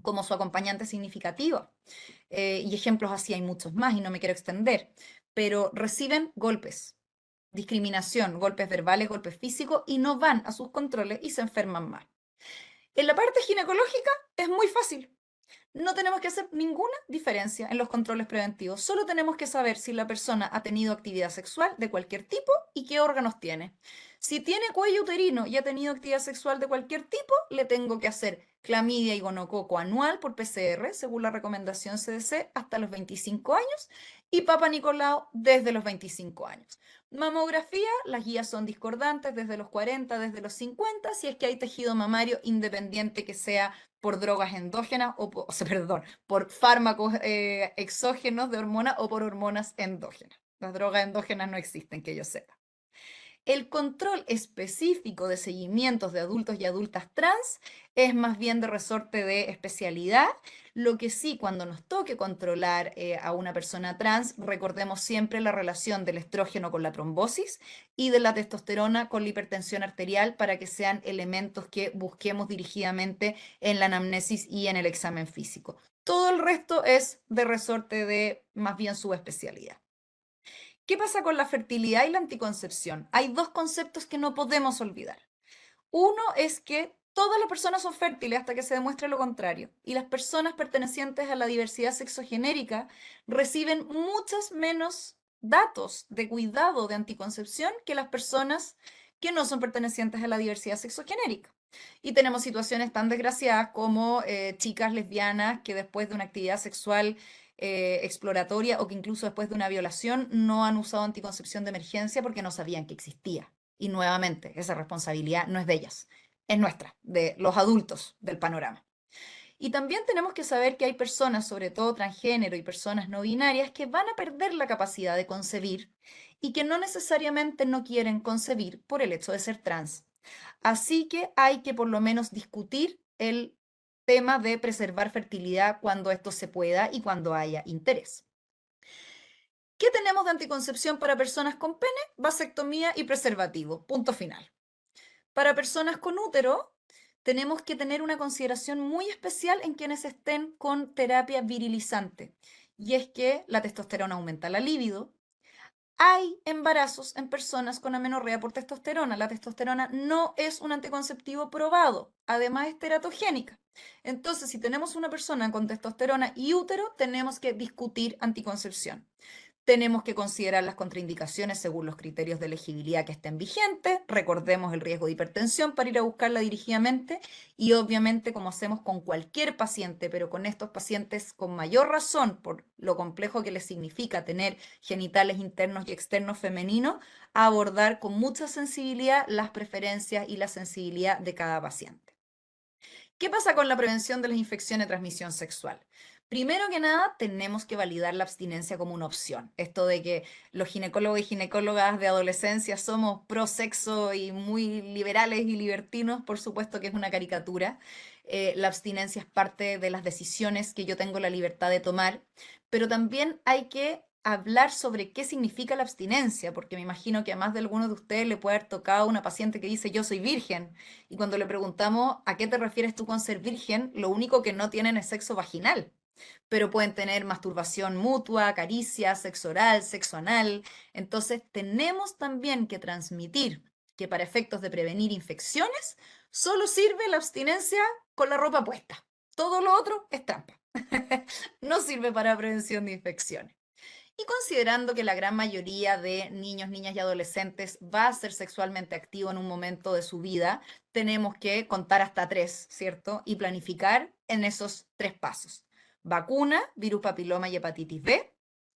como su acompañante significativa. Y ejemplos así hay muchos más y no me quiero extender, pero reciben golpes, discriminación, golpes verbales, golpes físicos, y no van a sus controles y se enferman más. En la parte ginecológica es muy fácil. No tenemos que hacer ninguna diferencia en los controles preventivos. Solo tenemos que saber si la persona ha tenido actividad sexual de cualquier tipo y qué órganos tiene. Si tiene cuello uterino y ha tenido actividad sexual de cualquier tipo, le tengo que hacer clamidia y gonococo anual por PCR, según la recomendación CDC, hasta los 25 años, y Papa Nicolau desde los 25 años. Mamografía, las guías son discordantes desde los 40, desde los 50, si es que hay tejido mamario, independiente que sea por drogas endógenas o sea, perdón, por fármacos exógenos de hormonas o por hormonas endógenas. Las drogas endógenas no existen, que yo sepa. El control específico de seguimientos de adultos y adultas trans es más bien de resorte de especialidad. Lo que sí, cuando nos toque controlar a una persona trans, recordemos siempre la relación del estrógeno con la trombosis y de la testosterona con la hipertensión arterial, para que sean elementos que busquemos dirigidamente en la anamnesis y en el examen físico. Todo el resto es de resorte de más bien subespecialidad. ¿Qué pasa con la fertilidad y la anticoncepción? Hay dos conceptos que no podemos olvidar. Uno es que todas las personas son fértiles hasta que se demuestre lo contrario, y las personas pertenecientes a la diversidad sexogenérica reciben muchos menos datos de cuidado de anticoncepción que las personas que no son pertenecientes a la diversidad sexogenérica. Y tenemos situaciones tan desgraciadas como chicas lesbianas que después de una actividad sexual exploratoria, o que incluso después de una violación no han usado anticoncepción de emergencia porque no sabían que existía. Y nuevamente, esa responsabilidad no es de ellas, es nuestra, de los adultos del panorama. Y también tenemos que saber que hay personas, sobre todo transgénero y personas no binarias, que van a perder la capacidad de concebir y que no necesariamente no quieren concebir por el hecho de ser trans. Así que hay que por lo menos discutir el tema de preservar fertilidad cuando esto se pueda y cuando haya interés. ¿Qué tenemos de anticoncepción para personas con pene? Vasectomía y preservativo. Punto final. Para personas con útero, tenemos que tener una consideración muy especial en quienes estén con terapia virilizante. Y es que la testosterona aumenta la libido, hay embarazos en personas con amenorrea por testosterona. La testosterona no es un anticonceptivo probado, además es teratogénica. Entonces, si tenemos una persona con testosterona y útero, tenemos que discutir anticoncepción. Tenemos que considerar las contraindicaciones según los criterios de elegibilidad que estén vigentes. Recordemos el riesgo de hipertensión para ir a buscarla dirigidamente y obviamente como hacemos con cualquier paciente, pero con estos pacientes con mayor razón por lo complejo que les significa tener genitales internos y externos femeninos, abordar con mucha sensibilidad las preferencias y la sensibilidad de cada paciente. ¿Qué pasa con la prevención de las infecciones de transmisión sexual? Primero que nada, tenemos que validar la abstinencia como una opción. Esto de que los ginecólogos y ginecólogas de adolescencia somos pro sexo y muy liberales y libertinos, por supuesto que es una caricatura. La abstinencia es parte de las decisiones que yo tengo la libertad de tomar, pero también hay que hablar sobre qué significa la abstinencia, porque me imagino que a más de alguno de ustedes le puede haber tocado una paciente que dice yo soy virgen, y cuando le preguntamos a qué te refieres tú con ser virgen, lo único que no tienen es sexo vaginal, pero pueden tener masturbación mutua, caricia, sexo oral, sexo anal. Entonces tenemos también que transmitir que para efectos de prevenir infecciones solo sirve la abstinencia con la ropa puesta. Todo lo otro es trampa. No sirve para prevención de infecciones. Y considerando que la gran mayoría de niños, niñas y adolescentes va a ser sexualmente activo en un momento de su vida, tenemos que contar hasta 3, ¿cierto? Y planificar en esos 3 pasos. Vacuna, virus papiloma y hepatitis B,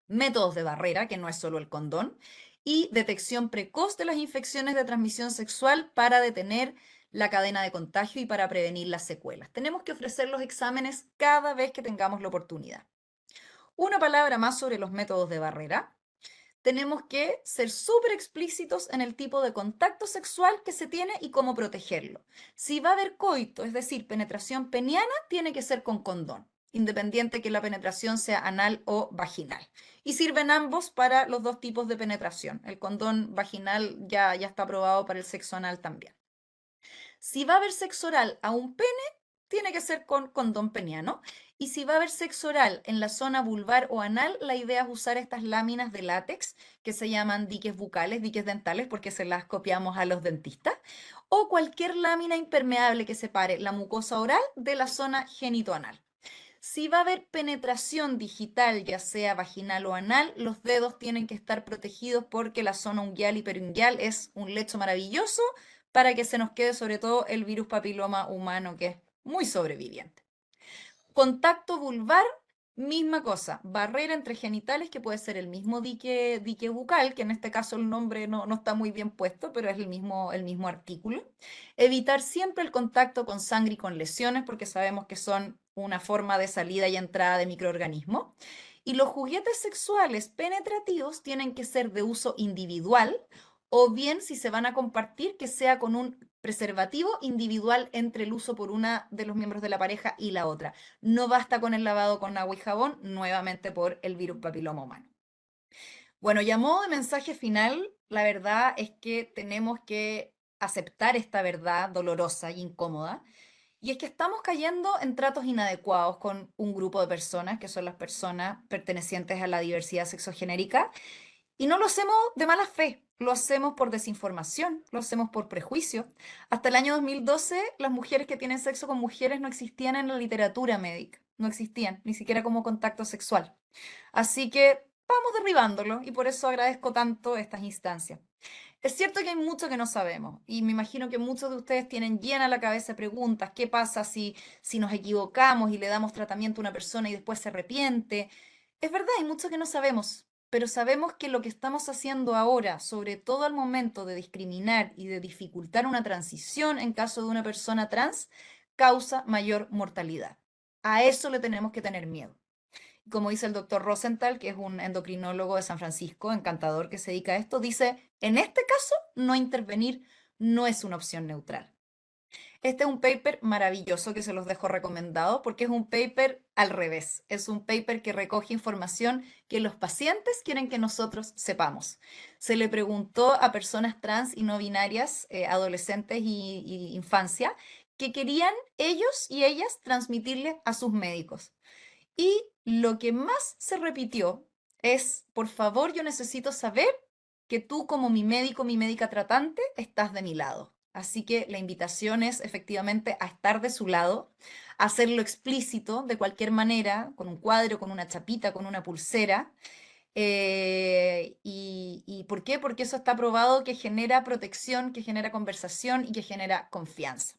métodos de barrera, que no es solo el condón, y detección precoz de las infecciones de transmisión sexual para detener la cadena de contagio y para prevenir las secuelas. Tenemos que ofrecer los exámenes cada vez que tengamos la oportunidad. Una palabra más sobre los métodos de barrera. Tenemos que ser súper explícitos en el tipo de contacto sexual que se tiene y cómo protegerlo. Si va a haber coito, es decir, penetración peniana, tiene que ser con condón, independiente que la penetración sea anal o vaginal. Y sirven ambos para los dos tipos de penetración. El condón vaginal ya está aprobado para el sexo anal también. Si va a haber sexo oral a un pene, tiene que ser con condón peniano. Y si va a haber sexo oral en la zona vulvar o anal, la idea es usar estas láminas de látex que se llaman diques bucales, diques dentales, porque se las copiamos a los dentistas, o cualquier lámina impermeable que separe la mucosa oral de la zona genitoanal. Si va a haber penetración digital, ya sea vaginal o anal, los dedos tienen que estar protegidos porque la zona unguial y perunguial es un lecho maravilloso para que se nos quede sobre todo el virus papiloma humano, que es muy sobreviviente. Contacto vulvar, misma cosa, barrera entre genitales, que puede ser el mismo dique bucal, que en este caso el nombre no está muy bien puesto, pero es el mismo artículo. Evitar siempre el contacto con sangre y con lesiones, porque sabemos que son una forma de salida y entrada de microorganismos. Y los juguetes sexuales penetrativos tienen que ser de uso individual, o bien si se van a compartir, que sea con un preservativo individual entre el uso por una de los miembros de la pareja y la otra. No basta con el lavado con agua y jabón, nuevamente por el virus papiloma humano. Bueno, y a modo de mensaje final, la verdad es que tenemos que aceptar esta verdad dolorosa y incómoda, y es que estamos cayendo en tratos inadecuados con un grupo de personas, que son las personas pertenecientes a la diversidad sexogenérica, y no lo hacemos de mala fe, lo hacemos por desinformación, lo hacemos por prejuicio. Hasta el año 2012, las mujeres que tienen sexo con mujeres no existían en la literatura médica, no existían, ni siquiera como contacto sexual. Así que vamos derribándolo y por eso agradezco tanto estas instancias. Es cierto que hay mucho que no sabemos y me imagino que muchos de ustedes tienen llena la cabeza de preguntas. ¿Qué pasa si nos equivocamos y le damos tratamiento a una persona y después se arrepiente? Es verdad, hay mucho que no sabemos, pero sabemos que lo que estamos haciendo ahora, sobre todo al momento de discriminar y de dificultar una transición en caso de una persona trans, causa mayor mortalidad. A eso le tenemos que tener miedo. Como dice el doctor Rosenthal, que es un endocrinólogo de San Francisco, encantador, que se dedica a esto, dice, en este caso, no intervenir no es una opción neutral. Este es un paper maravilloso que se los dejo recomendado porque es un paper al revés. Es un paper que recoge información que los pacientes quieren que nosotros sepamos. Se le preguntó a personas trans y no binarias, adolescentes y infancia, que querían ellos y ellas transmitirle a sus médicos. Y lo que más se repitió es, por favor, yo necesito saber que tú como mi médico, mi médica tratante, estás de mi lado. Así que la invitación es efectivamente a estar de su lado, a hacerlo explícito de cualquier manera, con un cuadro, con una chapita, con una pulsera. ¿Y por qué? Porque eso está probado que genera protección, que genera conversación y que genera confianza.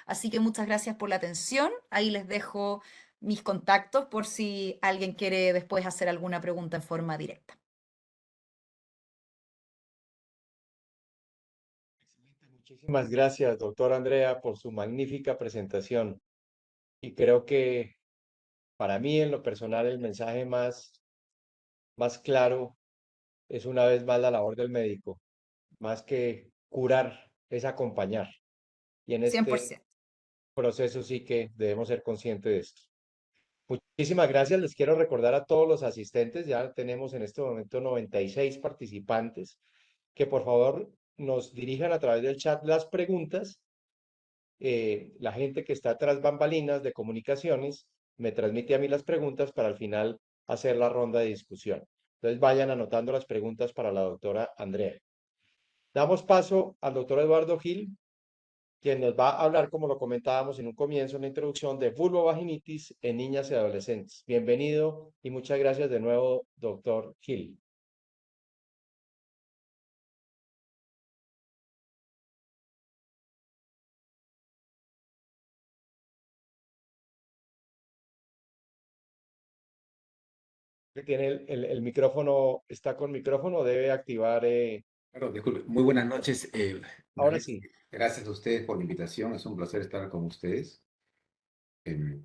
Así que muchas gracias por la atención. Ahí les dejo mis contactos por si alguien quiere después hacer alguna pregunta en forma directa. Excelente. Muchísimas gracias, doctora Andrea, por su magnífica presentación. Y creo que para mí, en lo personal, el mensaje más claro es una vez más la labor del médico. Más que curar, es acompañar. Y en este 100%. proceso sí que debemos ser conscientes de esto. Muchísimas gracias. Les quiero recordar a todos los asistentes, ya tenemos en este momento 96 participantes, que por favor nos dirijan a través del chat las preguntas. La gente que está tras bambalinas de comunicaciones me transmite a mí las preguntas para al final hacer la ronda de discusión. Entonces vayan anotando las preguntas para la doctora Andrea. Damos paso al doctor Eduardo Gil, quien nos va a hablar, como lo comentábamos en un comienzo, en la introducción, de vulvovaginitis en niñas y adolescentes. Bienvenido y muchas gracias de nuevo, doctor Gil. Tiene el micrófono, está con micrófono, debe activar. Claro, disculpe. Muy buenas noches. Ahora sí. Gracias a ustedes por la invitación. Es un placer estar con ustedes. Em,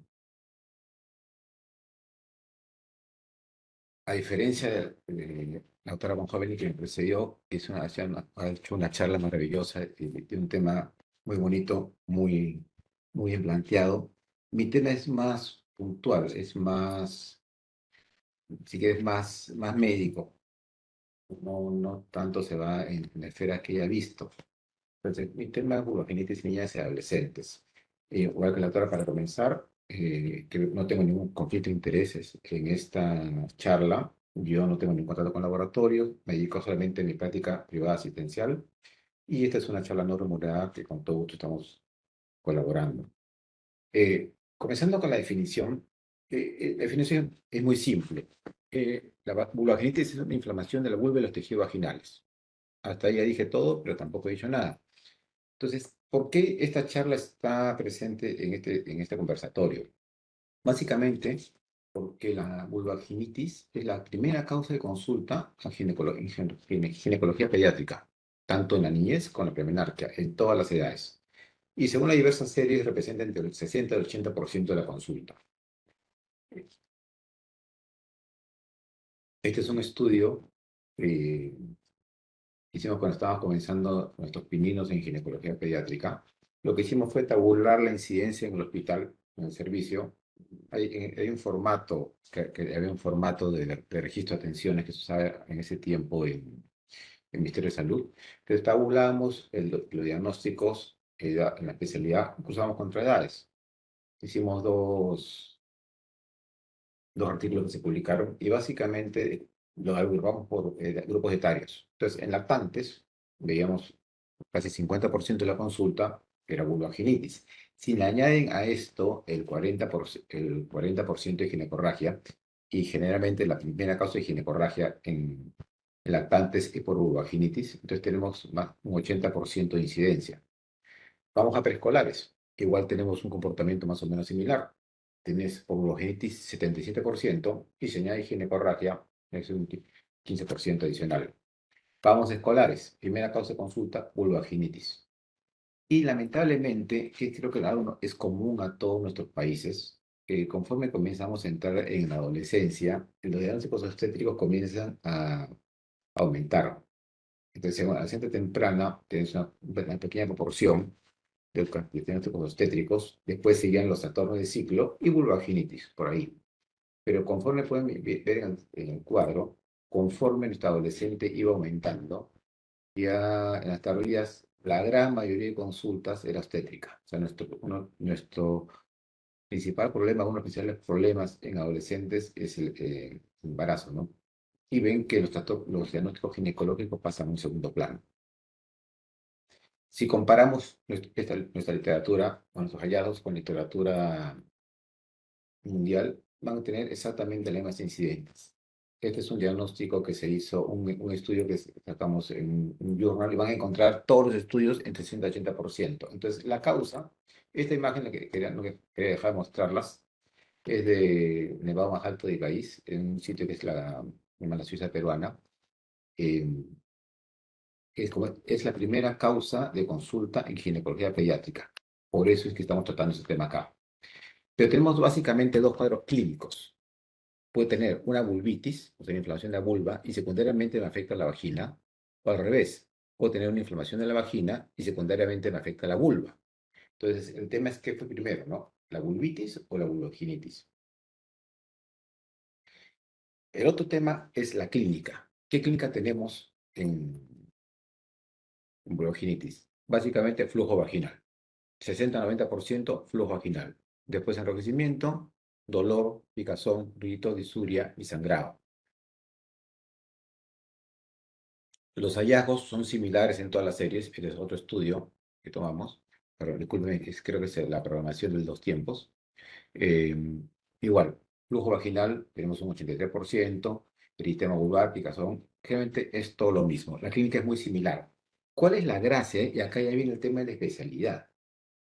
a diferencia de la doctora Bonjoveni que me precedió, ha hecho una charla maravillosa de un tema muy bonito, muy bien planteado. Mi tema es más puntual, es más, si quieres, más médico. No tanto se va en la esfera que ya he visto. Entonces, mi tema es vulvogenitis en niñas y adolescentes. Igual que la doctora, para comenzar, que no tengo ningún conflicto de intereses en esta charla. Yo no tengo ningún contrato con laboratorio, me dedico solamente a mi práctica privada asistencial y esta es una charla no remunerada que con todo gusto estamos colaborando. Comenzando con la definición es muy simple. La vulvogenitis es una inflamación de la vulva y los tejidos vaginales. Hasta ahí ya dije todo, pero tampoco he dicho nada. Entonces, ¿por qué esta charla está presente en este conversatorio? Básicamente, porque la vulvaginitis es la primera causa de consulta a ginecología pediátrica, tanto en la niñez como en la premenarquia, en todas las edades. Y según las diversas series, representa entre el 60 y el 80% de la consulta. Este es un estudio que hicimos cuando estábamos comenzando nuestros pininos en ginecología pediátrica. Lo que hicimos fue tabular la incidencia en el hospital, en el servicio. Hay un formato, había un formato de registro de atenciones que se usaba en ese tiempo en el Ministerio de Salud. Entonces tabulamos los diagnósticos en la especialidad, cruzamos contra edades. Hicimos dos artículos que se publicaron y básicamente los agrupamos por grupos etarios. Entonces, en lactantes veíamos casi 50% de la consulta era vulvaginitis. Si le añaden a esto el 40% de ginecorragia, y generalmente la primera causa de ginecorragia en lactantes es por vulvaginitis, entonces tenemos un 80% de incidencia. Vamos a preescolares, igual tenemos un comportamiento más o menos similar. Tienes por vulvogenitis 77% y se añade ginecorragia, es un 15% adicional. Vamos a escolares, primera causa de consulta, vulvaginitis. Y lamentablemente, que creo que es común a todos nuestros países, conforme comenzamos a entrar en la adolescencia, los diagnósticos obstétricos comienzan a aumentar. Entonces, en la adolescencia temprana, tienes una pequeña proporción de diagnósticos obstétricos, después seguían los trastornos de ciclo y vulvaginitis, por ahí. Pero conforme pueden ver en el cuadro, conforme nuestro adolescente iba aumentando, ya en las tardías, la gran mayoría de consultas era obstétrica. O sea, nuestro principal problema, uno de los principales problemas en adolescentes es el embarazo, ¿no? y ven que los diagnósticos ginecológicos pasan a un segundo plano. Si comparamos nuestra literatura, o nuestros hallazgos con literatura mundial, van a tener exactamente las mismas incidencias. Este es un diagnóstico que se hizo, un estudio que sacamos en un journal, y van a encontrar todos los estudios entre 60 y 80%. Entonces, la causa, esta imagen la que quería dejar de mostrarlas, es de Nevado más alto del país, en un sitio que es la Suiza peruana. Es la primera causa de consulta en ginecología pediátrica. Por eso es que estamos tratando este tema acá. Pero tenemos básicamente dos cuadros clínicos. Puede tener una vulvitis, o sea, inflamación de la vulva, y secundariamente me afecta la vagina, o al revés, puedo tener una inflamación de la vagina y secundariamente me afecta la vulva. Entonces, el tema es qué fue primero, ¿no? ¿La vulvitis o la vulvoginitis? El otro tema es la clínica. ¿Qué clínica tenemos en vulvoginitis? Básicamente flujo vaginal. 60-90% flujo vaginal. Después enrojecimiento, dolor, picazón, prurito, disuria y sangrado. Los hallazgos son similares en todas las series. Este es otro estudio que tomamos. Pero disculpen, creo que es la programación de los tiempos. Igual, flujo vaginal, tenemos un 83%, eritema vulvar, picazón, realmente es todo lo mismo. La clínica es muy similar. ¿Cuál es la gracia? Y acá ya viene el tema de la especialidad.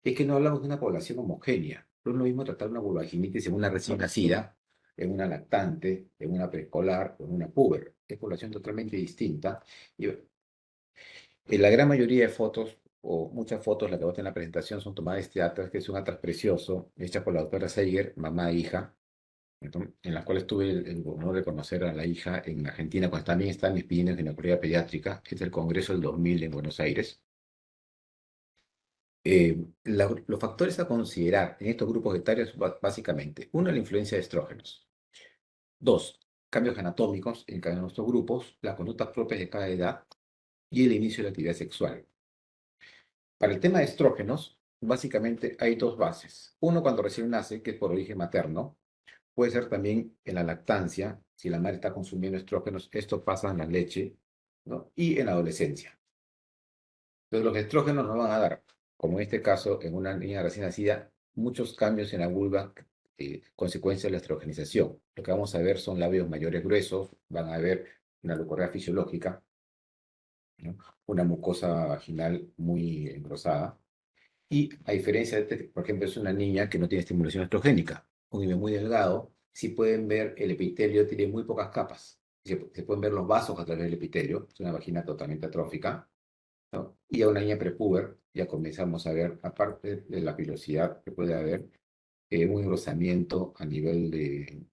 Es que no hablamos de una población homogénea. No es lo mismo tratar una vulvaginitis en una recién nacida, en una lactante, en una preescolar o en una puber. Es población totalmente distinta. Y en la gran mayoría de fotos, o muchas fotos, las que voy en la presentación, son tomadas de atlas, que es un atlas precioso, hecha por la doctora Seiger, mamá e hija, en las cuales tuve el honor de conocer a la hija en Argentina, cuando también estaba pidiendo en ginecología pediátrica, que es el Congreso del 2000 en Buenos Aires. Los factores a considerar en estos grupos etarios, básicamente, uno, la influencia de estrógenos. Dos, cambios anatómicos en cada uno de estos grupos, las conductas propias de cada edad y el inicio de la actividad sexual. Para el tema de estrógenos, básicamente hay dos bases. Uno, cuando recién nace, que es por origen materno. Puede ser también en la lactancia, si la madre está consumiendo estrógenos, esto pasa en la leche, ¿no? Y en la adolescencia. Entonces, los estrógenos nos van a dar, como en este caso, en una niña recién nacida, muchos cambios en la vulva, consecuencia de la estrogenización. Lo que vamos a ver son labios mayores gruesos, van a ver una leucorrea fisiológica, ¿no? Una mucosa vaginal muy engrosada. Y a diferencia de, por ejemplo, es una niña que no tiene estimulación estrogénica, un nivel muy delgado, si pueden ver el epitelio tiene muy pocas capas. Se pueden ver los vasos a través del epitelio, es una vagina totalmente atrófica, ¿no? Y a una niña prepuber ya comenzamos a ver, aparte de la pilosidad que puede haber, un engrosamiento a nivel del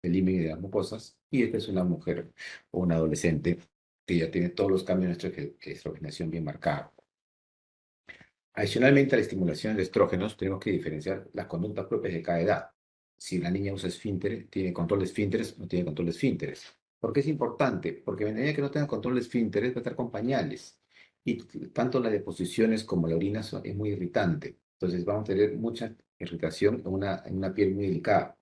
límite de las mucosas. Y esta es una mujer o una adolescente que ya tiene todos los cambios de estrogenación bien marcados. Adicionalmente a la estimulación de estrógenos, tenemos que diferenciar las conductas propias de cada edad. Si la niña usa esfínteres, tiene control de esfínteres, no tiene control de esfínteres. ¿Por qué es importante? Porque a medida que no tenga control de esfínteres, va a estar con pañales. Y tanto las deposiciones como la orina es muy irritante. Entonces vamos a tener mucha irritación en una piel muy delicada.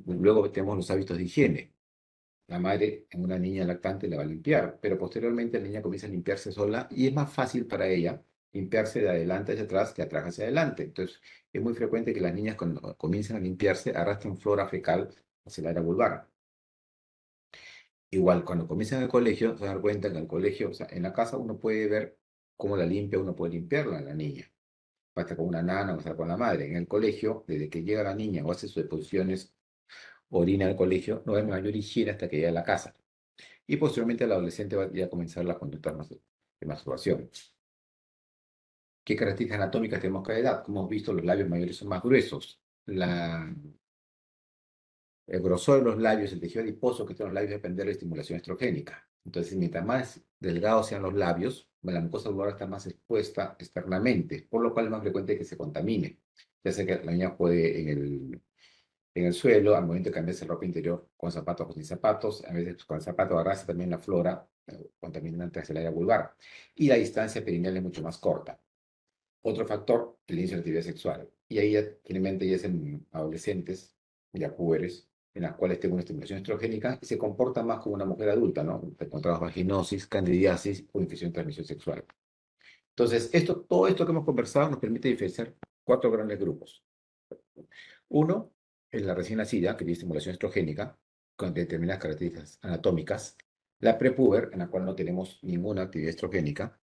Luego tenemos los hábitos de higiene. La madre en una niña lactante la va a limpiar, pero posteriormente la niña comienza a limpiarse sola y es más fácil para ella limpiarse de adelante hacia atrás que atrás hacia adelante. Entonces, es muy frecuente que las niñas cuando comiencen a limpiarse arrastren flora fecal hacia el área vulvar. Igual, cuando comienzan el colegio, se dan cuenta que en el colegio, o sea, en la casa uno puede ver cómo la limpia, uno puede limpiarla a la niña. Va a estar con una nana, va a estar con la madre. En el colegio, desde que llega la niña o hace sus deposiciones, orina al colegio, no hay mayor higiene hasta que llega a la casa. Y posteriormente el adolescente va a comenzar las conductas de masturbación. ¿Qué características anatómicas tenemos cada edad? Como hemos visto, los labios mayores son más gruesos. El grosor de los labios, el tejido adiposo que tienen los labios depende de la estimulación estrogénica. Entonces, mientras más delgados sean los labios, la mucosa vulvar está más expuesta externamente, por lo cual es más frecuente que se contamine. Ya sea que la niña juegue en el suelo, al momento de cambiarse ropa interior con zapatos o sin zapatos, a veces con el zapato agarrarse también la flora contaminante hacia el área vulvar. Y la distancia perineal es mucho más corta. Otro factor, el inicio de la actividad sexual. Y ahí ya, finalmente, ya es en adolescentes, ya púberes, en las cuales tengo una estimulación estrogénica y se comporta más como una mujer adulta, ¿no? Encontramos vaginosis, candidiasis o infección de transmisión sexual. Entonces, todo esto que hemos conversado nos permite diferenciar 4 grandes grupos. Uno es la recién nacida, que tiene estimulación estrogénica, con determinadas características anatómicas. La prepuber, en la cual no tenemos ninguna actividad estrogénica.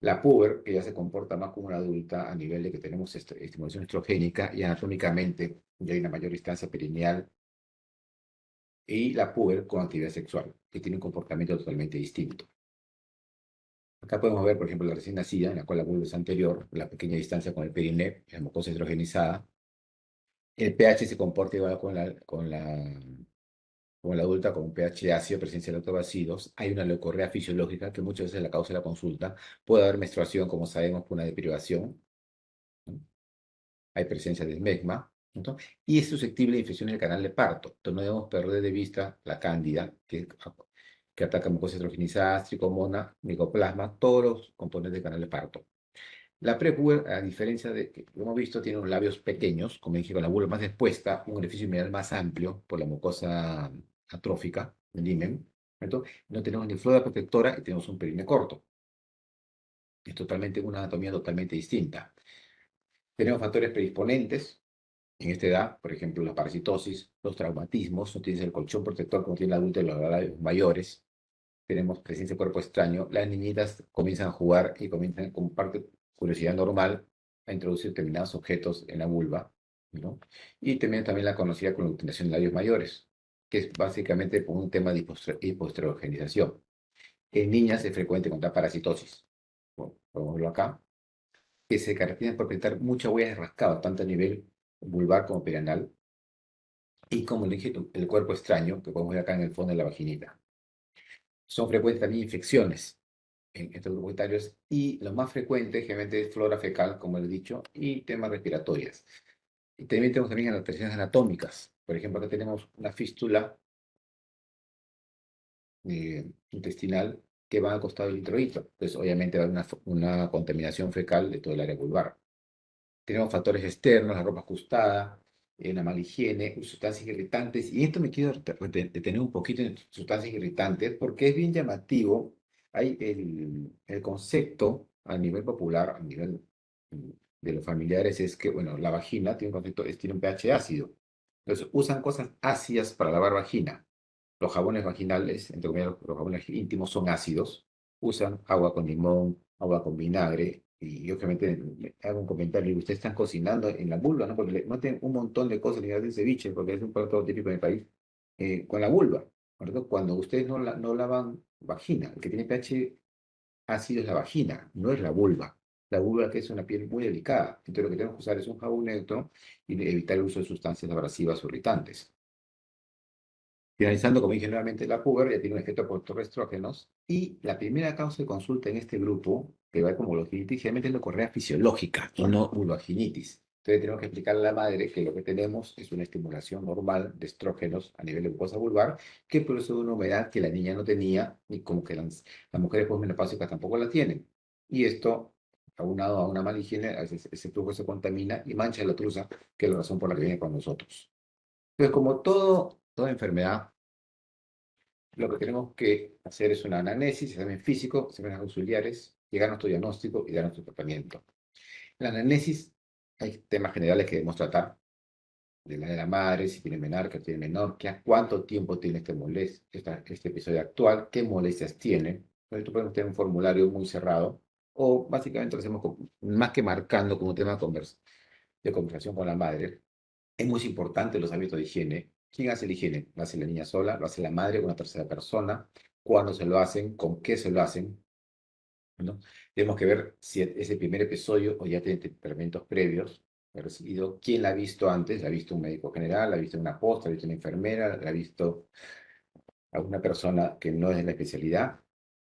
La puber, que ya se comporta más como una adulta a nivel de que tenemos estimulación estrogénica y anatómicamente ya hay una mayor distancia perineal. Y la puber con actividad sexual, que tiene un comportamiento totalmente distinto. Acá podemos ver, por ejemplo, la recién nacida, en la cual la vulva es anterior, la pequeña distancia con el periné, la mucosa estrogenizada. El pH se comporta igual con la adulta, con un pH ácido, presencia de lactobacilos. Hay una leucorrea fisiológica, que muchas veces es la causa de la consulta. Puede haber menstruación, como sabemos, por una deprivación, ¿no? Hay presencia de esmegma, ¿no? Y es susceptible de infecciones del canal de parto. Entonces no debemos perder de vista la cándida, que ataca mucosas heterogenizadas, tricomona, micoplasma, todos los componentes del canal de parto. La prepuber, a diferencia de que lo hemos visto, tiene unos labios pequeños, como dije, con la vulva más expuesta, un orificio mineral más amplio por la mucosa atrófica, el himen. No tenemos ni flora protectora y tenemos un perine corto. Es totalmente una anatomía totalmente distinta. Tenemos factores predisponentes en esta edad, por ejemplo, la parasitosis, los traumatismos, no tienes el colchón protector como tiene la adulta y los labios mayores. Tenemos presencia de cuerpo extraño. Las niñitas comienzan a jugar y comienzan con parte curiosidad normal a introducir determinados objetos en la vulva, ¿no? Y también la conocida conluteación de labios mayores, que es básicamente por un tema de hipoestrogenización. En niñas es frecuente encontrar parasitosis. Bueno, podemos verlo acá, que se caracterizan por presentar mucha huella de rascado, tanto a nivel vulvar como perianal, y como le dije, el cuerpo extraño, que podemos ver acá en el fondo de la vaginita. Son frecuentes también infecciones en estos grupos etarios y lo más frecuente generalmente es flora fecal, como les he dicho, y temas respiratorias. Y también tenemos también alteraciones anatómicas. Por ejemplo, acá tenemos una fístula intestinal que va al costado del introito. Entonces, obviamente va a haber una contaminación fecal de todo el área vulvar. Tenemos factores externos, la ropa ajustada, una mala higiene, sustancias irritantes. Y esto me quiero detener un poquito en sustancias irritantes porque es bien llamativo. Hay el concepto a nivel popular, a nivel de los familiares, es que, bueno, la vagina tiene un concepto, tiene un pH ácido. Entonces, usan cosas ácidas para lavar vagina. Los jabones vaginales, entre comillas, los jabones íntimos son ácidos. Usan agua con limón, agua con vinagre. Y yo obviamente hago un comentario, ustedes están cocinando en la vulva, ¿no? Porque le meten un montón de cosas, de ceviche, porque es un plato típico en el país, con la vulva, ¿verdad? Cuando ustedes no lavan vagina, el que tiene pH ácido es la vagina, no es la vulva. La vulva que es una piel muy delicada. Entonces lo que tenemos que usar es un jabón neutro y evitar el uso de sustancias abrasivas o irritantes. Finalizando, como dije nuevamente, la puber ya tiene un efecto por estrógenos y la primera causa de consulta en este grupo, que va como vulvaginitis, generalmente es la correa fisiológica y no vulvaginitis. Entonces tenemos que explicarle a la madre que lo que tenemos es una estimulación normal de estrógenos a nivel de mucosa vulvar, que produce una humedad que la niña no tenía y como que las mujeres posmenopáusicas tampoco la tienen. Y esto, aunado a una mala higiene, a veces ese flujo se contamina y mancha la truza, que es la razón por la que viene con nosotros. Entonces, como toda enfermedad, lo que tenemos que hacer es una anamnesis, examen físico, exámenes auxiliares, llegar a nuestro diagnóstico y dar nuestro tratamiento. En la anamnesis hay temas generales que debemos tratar, de la madre, si tiene menarquia, tiene menorquia, cuánto tiempo tiene este episodio actual, qué molestias tiene. Entonces, tú podemos tener un formulario muy cerrado, o básicamente lo hacemos más que marcando como un tema de conversación con la madre. Es muy importante los hábitos de higiene. ¿Quién hace la higiene? ¿Lo hace la niña sola? ¿Lo hace la madre o una tercera persona? ¿Cuándo se lo hacen? ¿Con qué se lo hacen? ¿No? Tenemos que ver si es el primer episodio o ya tiene tratamientos previos. He recibido, ¿quién la ha visto antes? ¿La ha visto un médico general? ¿La ha visto una posta? ¿La ha visto una enfermera? ¿La ha visto alguna persona que no es de la especialidad?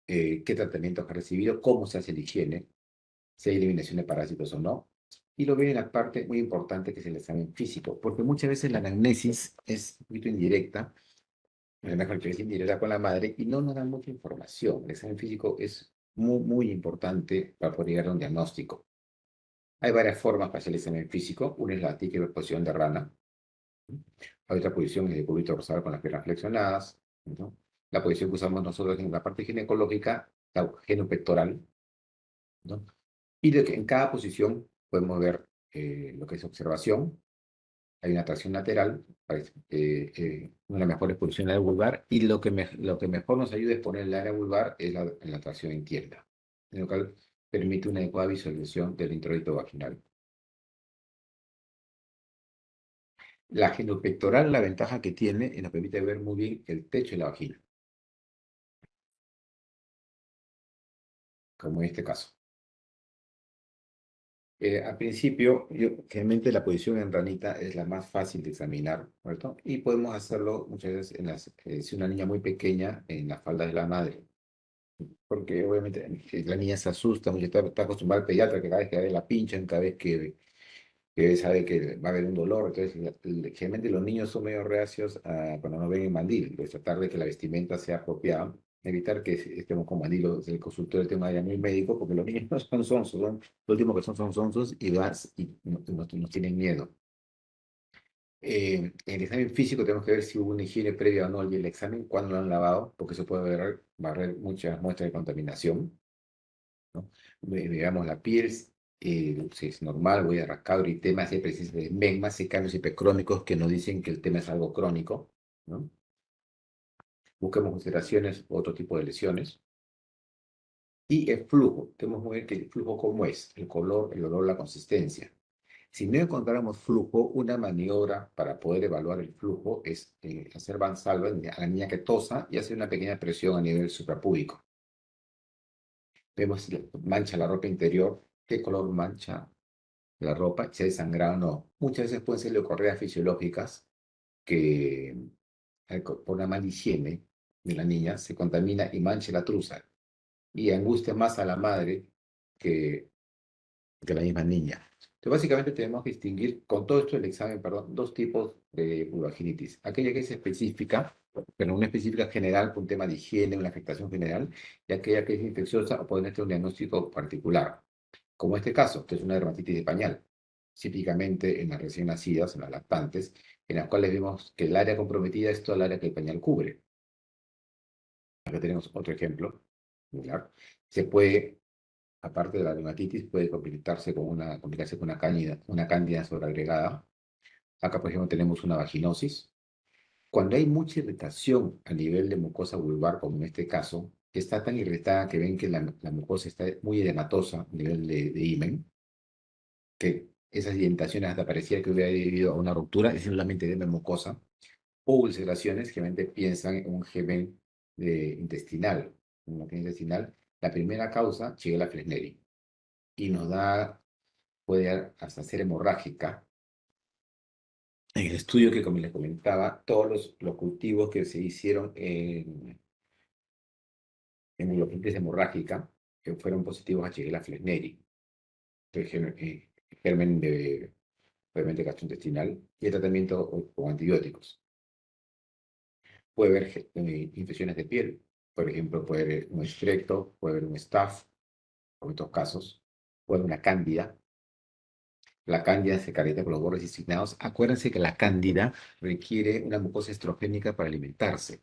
¿Qué tratamientos ha recibido? ¿Cómo se hace la higiene? Si hay eliminación de parásitos o no. Y lo viene la parte muy importante que es el examen físico, porque muchas veces la anamnesis es un poquito indirecta, es mejor que es indirecta con la madre y no nos dan mucha información. El examen físico es muy, muy importante para poder llegar a un diagnóstico. Hay varias formas para hacer el examen físico. Una es la típica exposición de rana. Hay otra posición es de cúbito dorsal con las piernas flexionadas, ¿no? La posición que usamos nosotros en la parte ginecológica, la genopectoral, ¿no? Y en cada posición podemos ver lo que es observación. Hay una tracción lateral, una de las mejores posiciones del vulvar, y lo que mejor nos ayuda a exponer el área vulvar es la tracción izquierda, en lo cual permite una adecuada visualización del introito vaginal. La genopectoral, la ventaja que tiene, nos permite ver muy bien el techo de la vagina, como en este caso. Al principio, generalmente la posición en ranita es la más fácil de examinar, ¿cierto? Y podemos hacerlo muchas veces si una niña muy pequeña, en la falda de la madre. Porque obviamente la niña se asusta, mucho está acostumbrada al pediatra que cada vez que ve la pinchan, cada vez que sabe que va a haber un dolor. Entonces, generalmente los niños son medio reacios cuando nos ven en mandil. Pues tratar de que la vestimenta sea apropiada, evitar que estemos con mandil o el consultorio tenga área muy médico, porque los niños no son sonsos, son lo último que son sonsos y nos tienen miedo. En el examen físico tenemos que ver si hubo una higiene previa o no y el examen cuando lo han lavado, porque eso puede barrer muchas muestras de contaminación, ¿no? Digamos, la piel, si es normal, huella de rascado, eritema, si hay presencia de megmas y cambios hipercrónicos que nos dicen que el tema es algo crónico, ¿no? Busquemos consideraciones, otro tipo de lesiones. Y el flujo, tenemos que ver que el flujo cómo es, el color, el olor, la consistencia. Si no encontráramos flujo, una maniobra para poder evaluar el flujo es hacer Valsalva a la niña que tosa y hacer una pequeña presión a nivel suprapúbico. Vemos si mancha la ropa interior, qué color mancha la ropa, si hay sangrado o no. Muchas veces pueden ser leucorreas fisiológicas que por una mala higiene de la niña se contamina y mancha la truza y angustia más a la madre que la misma niña. Entonces, básicamente tenemos que distinguir con todo esto del examen, perdón, dos tipos de vulvaginitis. Aquella que es específica, pero una específica general por un tema de higiene, una afectación general, y aquella que es infecciosa o puede tener un diagnóstico particular, como este caso, que es una dermatitis de pañal, típicamente en las recién nacidas, en las lactantes, en las cuales vemos que el área comprometida es toda el área que el pañal cubre. Acá tenemos otro ejemplo. ¿Verdad? Se puede, aparte de la dermatitis, puede complicarse con una cándida sobreagregada. Acá, por ejemplo, tenemos una vaginosis. Cuando hay mucha irritación a nivel de mucosa vulvar, como en este caso, que está tan irritada que ven que la mucosa está muy edematosa a nivel de himen, que esas indentaciones hasta parecía que hubiera debido a una ruptura, es simplemente edema mucosa, o ulceraciones, generalmente piensan en un germen intestinal. En una intestinal, la primera causa, Shigella flexneri, y puede hasta ser hemorrágica. En el estudio que, como les comentaba, todos los cultivos que se hicieron en uroquitis hemorrágica que fueron positivos a Shigella flexneri, germen de obviamente gastrointestinal, y el tratamiento con antibióticos. Puede haber infecciones de piel, por ejemplo, puede haber un estrecto, puede haber un staph, en estos casos, puede haber una cándida. La cándida se caracteriza por los bordes designados. Acuérdense que la cándida requiere una mucosa estrogénica para alimentarse.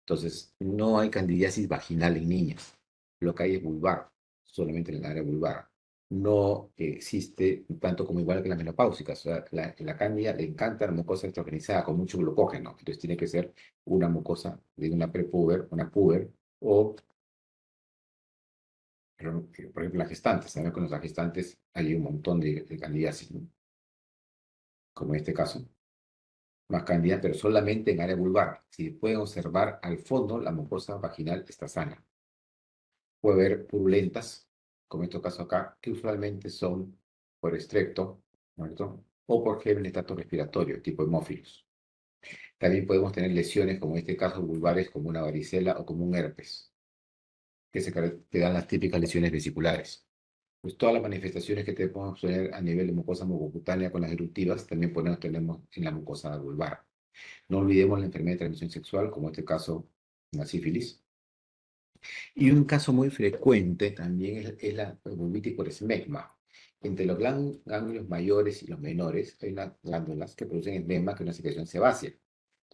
Entonces, no hay candidiasis vaginal en niñas. Lo que hay es vulvar, solamente en el área vulvar. No existe tanto como igual que las menopáusicas. O sea, la cándida le encanta la mucosa estrogenizada con mucho glucógeno. Entonces, tiene que ser una mucosa de una prepuber, una puber, o por ejemplo, las gestantes. Sabemos que en las gestantes hay un montón de candidiasis, ¿no? Como en este caso. Más cándida, pero solamente en área vulvar. Si pueden observar al fondo, la mucosa vaginal está sana. Puede haber purulentas, como en este caso acá, que usualmente son por estrecto, ¿no? O por germen respiratorio, tipo hemófilos. También podemos tener lesiones, como en este caso, vulvares, como una varicela o como un herpes, que dan las típicas lesiones vesiculares. Pues todas las manifestaciones que podemos tener a nivel de mucosa mucocutánea con las eruptivas, también tenemos en la mucosa vulvar. No olvidemos la enfermedad de transmisión sexual, como en este caso, la sífilis. Y un caso muy frecuente también es la vulvitis por esmegma. Entre los ganglios mayores y los menores hay unas glándulas que producen esmegma, que es una secreción sebácea.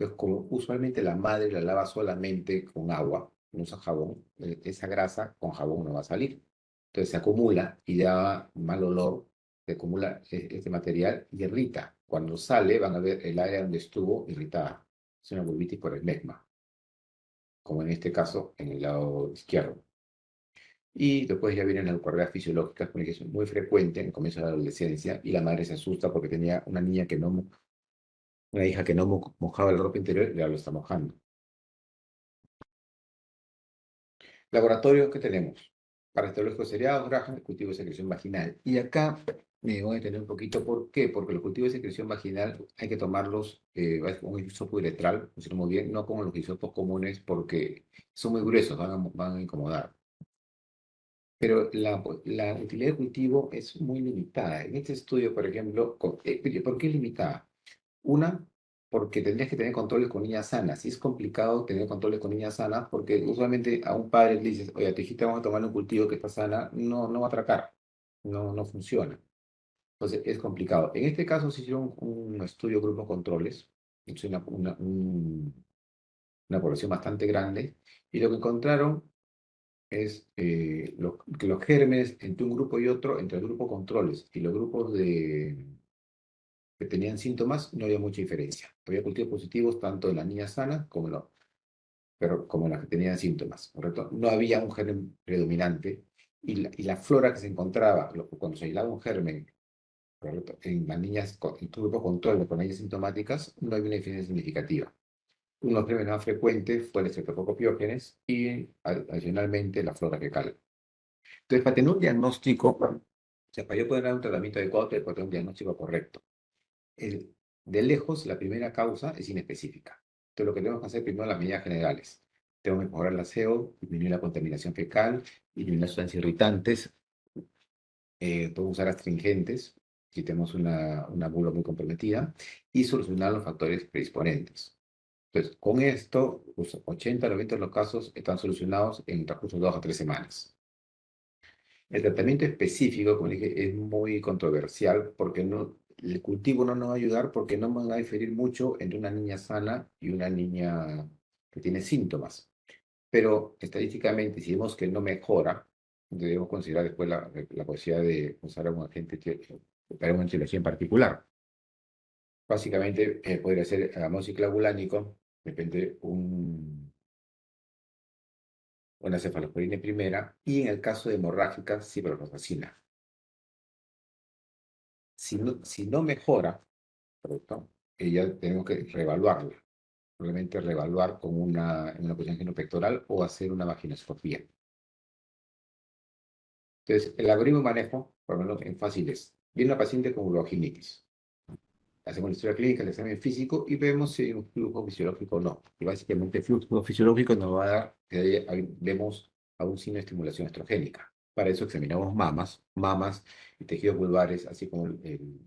Entonces, como usualmente la madre la lava solamente con agua, no usa jabón, esa grasa con jabón no va a salir. Entonces se acumula y da mal olor, se acumula este material y irrita. Cuando sale van a ver el área donde estuvo irritada. Es una vulvitis por el megma, como en este caso en el lado izquierdo. Y después ya vienen las leucorreas fisiológicas, que es muy frecuente en el comienzo de la adolescencia, y la madre se asusta porque tenía una niña que no, una hija que no mojaba la ropa interior y ahora lo está mojando. Laboratorio que tenemos para histológicos seriados, Graham, el cultivo de secreción vaginal. Y acá me voy a detener un poquito. ¿Por qué? Porque los cultivos de secreción vaginal hay que tomarlos con un hisopo uretral, muy bien, no como los hisopos comunes porque son muy gruesos, van a incomodar. Pero la utilidad del cultivo es muy limitada. En este estudio, por ejemplo, ¿por qué es limitada? Una, porque tendrías que tener controles con niñas sanas. Y es complicado tener controles con niñas sanas porque usualmente a un padre le dices, oye, a tu hijita vamos a tomar un cultivo que está sana, no va a atracar, no funciona. Entonces es complicado. En este caso se hicieron un estudio grupo controles, es una población bastante grande, y lo que encontraron es que los gérmenes entre un grupo y otro, entre el grupo controles y los grupos que tenían síntomas, no había mucha diferencia. Había cultivos positivos tanto en las niñas sanas como en las que tenían síntomas, ¿correcto? No había un germen predominante y la flora que se encontraba cuando se aislaba un germen, ¿correcto? En las niñas, en tu grupo control con ellas sintomáticas, no había una diferencia significativa. Uno de los gérmenes más frecuentes fue el Streptococcus pyogenes y adicionalmente la flora fecal. Entonces, para tener un diagnóstico, o sea, para yo poder dar un tratamiento adecuado, tengo que tener un diagnóstico correcto. De lejos, la primera causa es inespecífica. Entonces, lo que tenemos que hacer primero las medidas generales. Tengo que mejorar el aseo, disminuir la contaminación fecal, disminuir las sustancias irritantes, podemos usar astringentes si tenemos una bula muy comprometida y solucionar los factores predisponentes. Entonces, con esto, pues 80-90 de los casos están solucionados en el transcurso de 2 a 3 semanas. El tratamiento específico, como dije, es muy controversial porque el cultivo no nos va a ayudar porque no van a diferir mucho entre una niña sana y una niña que tiene síntomas. Pero estadísticamente, si vemos que no mejora, debemos considerar después la posibilidad de usar un agente para una etiología en particular. Básicamente, podría ser amoxiclavulánico, depende una cefalosporina primera, y en el caso de hemorrágica, ciprofloxacina. Si no mejora, ¿correcto? Ya tenemos que reevaluarla. Probablemente reevaluar con una posición genopectoral o hacer una vaginoscopía. Entonces, el algoritmo de manejo, por lo menos en fácil es, viene una paciente con vulvoginitis. Hacemos la historia clínica, el examen físico y vemos si hay un flujo fisiológico o no. Y básicamente el flujo fisiológico nos va a dar que vemos algún signo de estimulación estrogénica. Para eso examinamos mamas y tejidos vulvares, así como el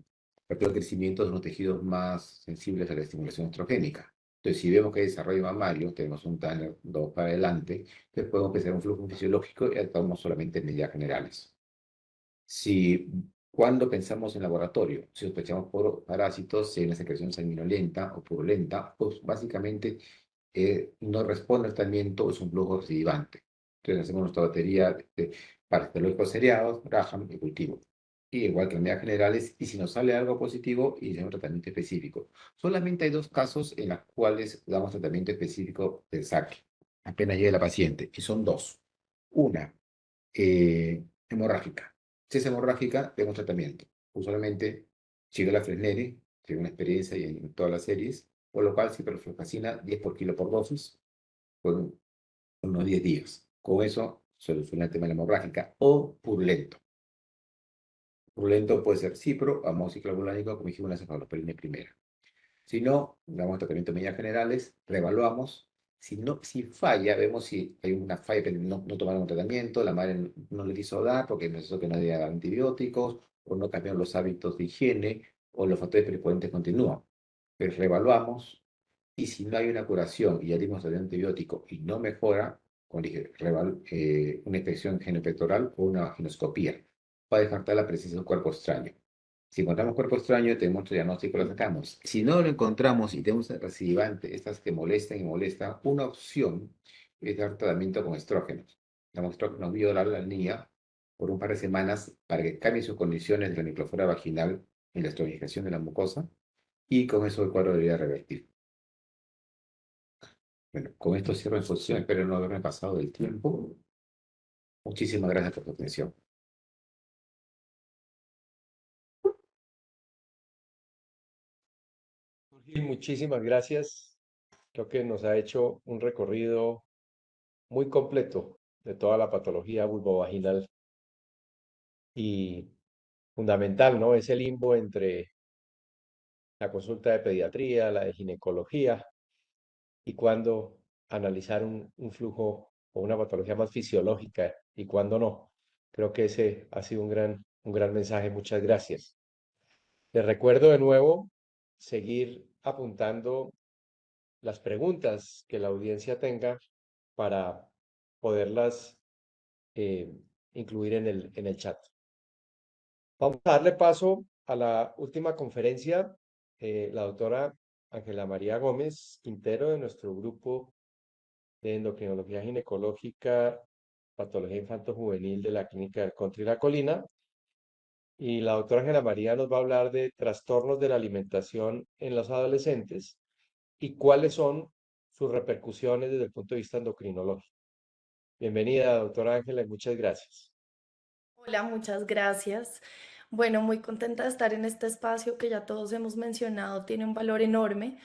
rápido crecimiento de los tejidos más sensibles a la estimulación estrogénica. Entonces, si vemos que hay desarrollo mamario, tenemos un Tanner 2 para adelante, entonces podemos pensar en un flujo fisiológico y actuamos solamente en medidas generales. Cuando pensamos en laboratorio, si sospechamos por parásitos, si hay una secreción sanguinolenta o purulenta, pues básicamente no responde al tratamiento, es un flujo recidivante. Entonces hacemos nuestra batería de parasitológicos seriados, Graham y cultivo. Y igual que en medidas generales, y si nos sale algo positivo, y hacemos tratamiento específico. Solamente hay 2 casos en los cuales damos tratamiento específico del saque, apenas llega la paciente, y son 2. Una, hemorrágica. Si es hemorrágica, tenemos tratamiento. Usualmente, la Fresneri, tiene una experiencia y en todas las series, por lo cual ciprofloxacina 10 por kilo por dosis, por unos 10 días. Con eso soluciona el tema de la hemorrágica o purulento. Purulento puede ser cipro, amoxiclavulánico, como dijimos, una cefalosporina primera. Si no, damos tratamiento de medidas generales, reevaluamos. Si falla, vemos si hay una falla, no tomaron un tratamiento, la madre no le quiso dar porque necesitó que no le diera antibióticos, o no cambiaron los hábitos de higiene, o los factores predisponentes continúan. Pues reevaluamos, y si no hay una curación y ya dimos el antibiótico y no mejora, como dije, una inspección genopectoral o una vaginoscopía para descartar la presencia de un cuerpo extraño. Si encontramos cuerpo extraño, tenemos otro diagnóstico, lo sacamos. Si no lo encontramos y tenemos un recidivante, estas que molestan y molestan, una opción es dar tratamiento con estrógenos. Damos estrógenos bioral a la niña por un par de semanas para que cambie sus condiciones de la microflora vaginal en la estrogenización de la mucosa y con eso el cuadro debería revertir. Bueno, con esto cierro la exposición. Espero no haberme pasado del tiempo. Muchísimas gracias por tu atención. Gil, muchísimas gracias. Creo que nos ha hecho un recorrido muy completo de toda la patología vulvovaginal y fundamental, ¿no? Ese limbo entre la consulta de pediatría, la de ginecología y cuándo analizar un flujo o una patología más fisiológica y cuándo no. Creo que ese ha sido un gran mensaje. Muchas gracias. Les recuerdo de nuevo seguir apuntando las preguntas que la audiencia tenga para poderlas eh, incluir en el chat. Vamos a darle paso a la última conferencia, la doctora Ángela María Gómez Quintero de nuestro grupo de endocrinología ginecológica, patología infanto-juvenil de la Clínica del Country y la Colina. Y la doctora Ángela María nos va a hablar de trastornos de la alimentación en los adolescentes y cuáles son sus repercusiones desde el punto de vista endocrinológico. Bienvenida, doctora Ángela, y muchas gracias. Hola, muchas gracias. Bueno, muy contenta de estar en este espacio que ya todos hemos mencionado, tiene un valor enorme,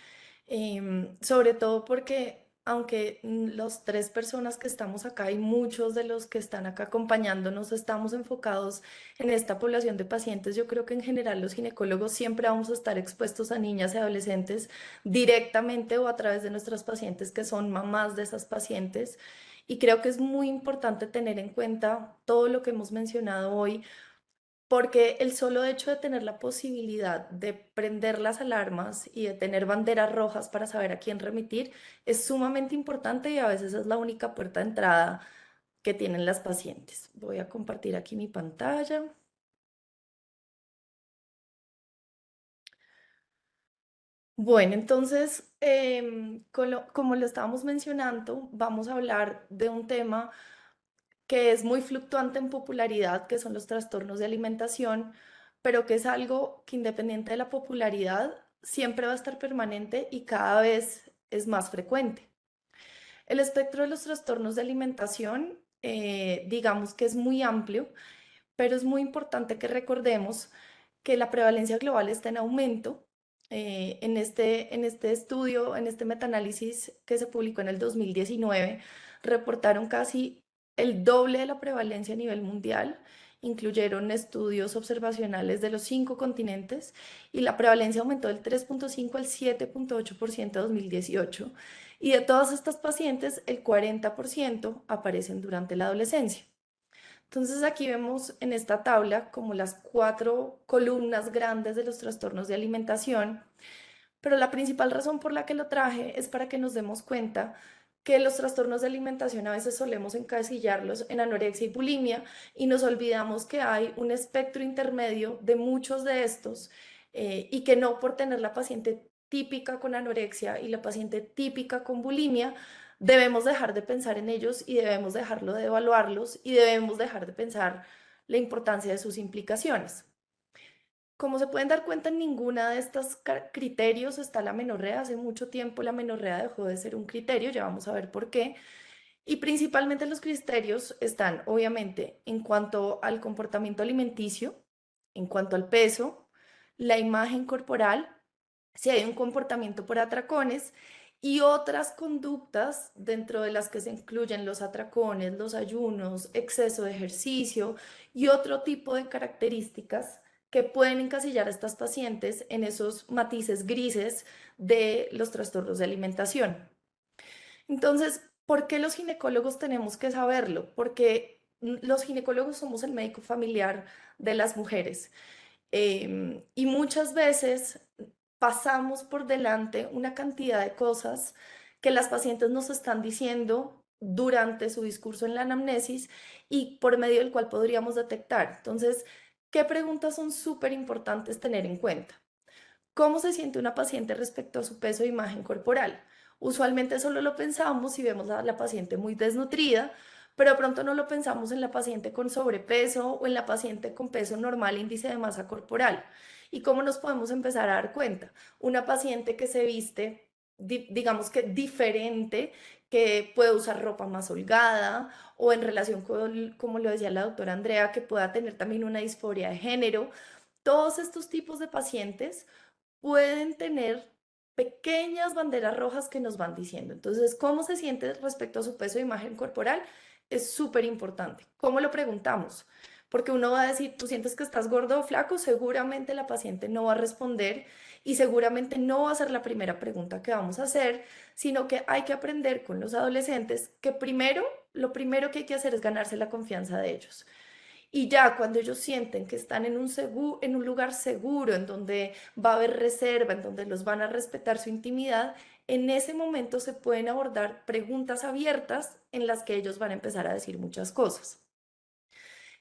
sobre todo porque aunque los tres personas que estamos acá y muchos de los que están acá acompañándonos estamos enfocados en esta población de pacientes, yo creo que en general los ginecólogos siempre vamos a estar expuestos a niñas y adolescentes directamente o a través de nuestras pacientes que son mamás de esas pacientes. Y creo que es muy importante tener en cuenta todo lo que hemos mencionado hoy, porque el solo hecho de tener la posibilidad de prender las alarmas y de tener banderas rojas para saber a quién remitir es sumamente importante y a veces es la única puerta de entrada que tienen las pacientes. Voy a compartir aquí mi pantalla. Bueno, entonces, como lo estábamos mencionando, vamos a hablar de un tema que es muy fluctuante en popularidad, que son los trastornos de alimentación, pero que es algo que independiente de la popularidad, siempre va a estar permanente y cada vez es más frecuente. El espectro de los trastornos de alimentación, digamos que es muy amplio, pero es muy importante que recordemos que la prevalencia global está en aumento. En este estudio, en este metaanálisis que se publicó en el 2019, reportaron casi el doble de la prevalencia a nivel mundial. Incluyeron estudios observacionales de los 5 continentes y la prevalencia aumentó del 3,5 al 7,8% en 2018. Y de todas estas pacientes, el 40% aparecen durante la adolescencia. Entonces aquí vemos en esta tabla como las 4 columnas grandes de los trastornos de alimentación, pero la principal razón por la que lo traje es para que nos demos cuenta que los trastornos de alimentación a veces solemos encasillarlos en anorexia y bulimia y nos olvidamos que hay un espectro intermedio de muchos de estos y que no por tener la paciente típica con anorexia y la paciente típica con bulimia, debemos dejar de pensar en ellos y debemos dejarlo de evaluarlos y debemos dejar de pensar la importancia de sus implicaciones. Como se pueden dar cuenta, en ninguna de estos criterios está la menorrea. Hace mucho tiempo la menorrea dejó de ser un criterio, ya vamos a ver por qué. Y principalmente los criterios están, obviamente, en cuanto al comportamiento alimenticio, en cuanto al peso, la imagen corporal, si hay un comportamiento por atracones y otras conductas dentro de las que se incluyen los atracones, los ayunos, exceso de ejercicio y otro tipo de características que pueden encasillar a estas pacientes en esos matices grises de los trastornos de alimentación. Entonces, ¿por qué los ginecólogos tenemos que saberlo? Porque los ginecólogos somos el médico familiar de las mujeres. Y muchas veces pasamos por delante una cantidad de cosas que las pacientes nos están diciendo durante su discurso en la anamnesis y por medio del cual podríamos detectar. Entonces, ¿Qué preguntas son súper importantes tener en cuenta? ¿Cómo se siente una paciente respecto a su peso e imagen corporal? Usualmente solo lo pensamos si vemos a la paciente muy desnutrida, pero de pronto no lo pensamos en la paciente con sobrepeso o en la paciente con peso normal, índice de masa corporal. ¿Y cómo nos podemos empezar a dar cuenta? Una paciente que se viste, digamos que diferente, que puede usar ropa más holgada o en relación con, como lo decía la doctora Andrea, que pueda tener también una disforia de género. Todos estos tipos de pacientes pueden tener pequeñas banderas rojas que nos van diciendo. Entonces, ¿cómo se siente respecto a su peso e imagen corporal? Es súper importante. ¿Cómo lo preguntamos? Porque uno va a decir, ¿tú sientes que estás gordo o flaco? Seguramente la paciente no va a responder y seguramente no va a ser la primera pregunta que vamos a hacer, sino que hay que aprender con los adolescentes que primero, lo primero que hay que hacer es ganarse la confianza de ellos. Y ya cuando ellos sienten que están en un lugar seguro, en donde va a haber reserva, en donde los van a respetar su intimidad, en ese momento se pueden abordar preguntas abiertas en las que ellos van a empezar a decir muchas cosas.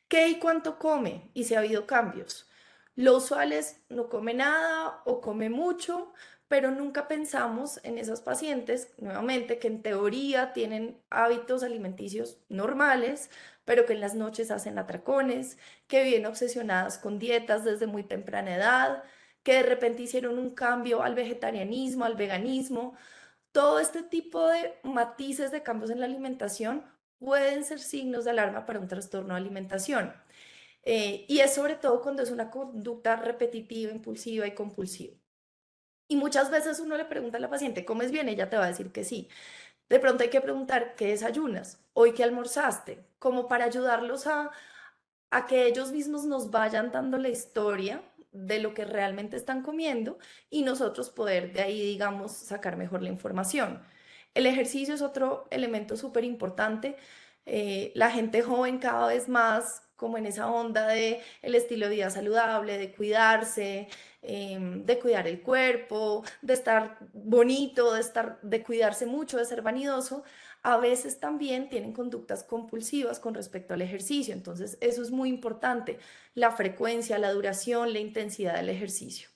¿Qué y cuánto come? Y si ha habido cambios. Lo usual es no come nada o come mucho, pero nunca pensamos en esas pacientes, nuevamente, que en teoría tienen hábitos alimenticios normales, pero que en las noches hacen atracones, que viven obsesionadas con dietas desde muy temprana edad, que de repente hicieron un cambio al vegetarianismo, al veganismo. Todo este tipo de matices de cambios en la alimentación pueden ser signos de alarma para un trastorno de alimentación. Y es sobre todo cuando es una conducta repetitiva, impulsiva y compulsiva. Y muchas veces uno le pregunta a la paciente, ¿comes bien? Ella te va a decir que sí. De pronto hay que preguntar, ¿qué desayunas? ¿Hoy qué almorzaste? Como para ayudarlos a que ellos mismos nos vayan dando la historia de lo que realmente están comiendo y nosotros poder de ahí, digamos, sacar mejor la información. El ejercicio es otro elemento súper importante. La gente joven cada vez más como en esa onda de el estilo de vida saludable, de cuidarse, de cuidar el cuerpo, de estar bonito, de cuidarse mucho, de ser vanidoso, a veces también tienen conductas compulsivas con respecto al ejercicio. Entonces, eso es muy importante, la frecuencia, la duración, la intensidad del ejercicio.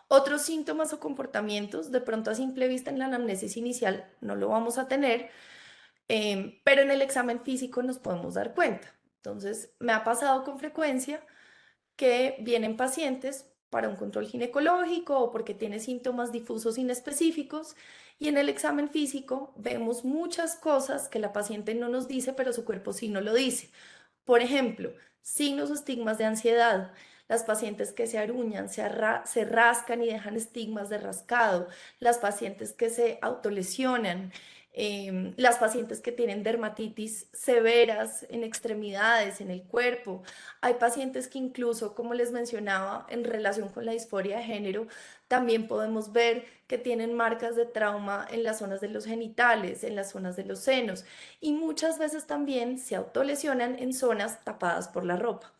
Otros síntomas o comportamientos, de pronto a simple vista en la anamnesis inicial no lo vamos a tener, pero en el examen físico nos podemos dar cuenta. Entonces, me ha pasado con frecuencia que vienen pacientes para un control ginecológico o porque tiene síntomas difusos inespecíficos y en el examen físico vemos muchas cosas que la paciente no nos dice, pero su cuerpo sí nos lo dice. Por ejemplo, signos o estigmas de ansiedad. Las pacientes que se aruñan, se rascan y dejan estigmas de rascado. Las pacientes que se autolesionan. Las pacientes que tienen dermatitis severas en extremidades, en el cuerpo. Hay pacientes que incluso, como les mencionaba, en relación con la disforia de género, también podemos ver que tienen marcas de trauma en las zonas de los genitales, en las zonas de los senos y muchas veces también se autolesionan en zonas tapadas por la ropa.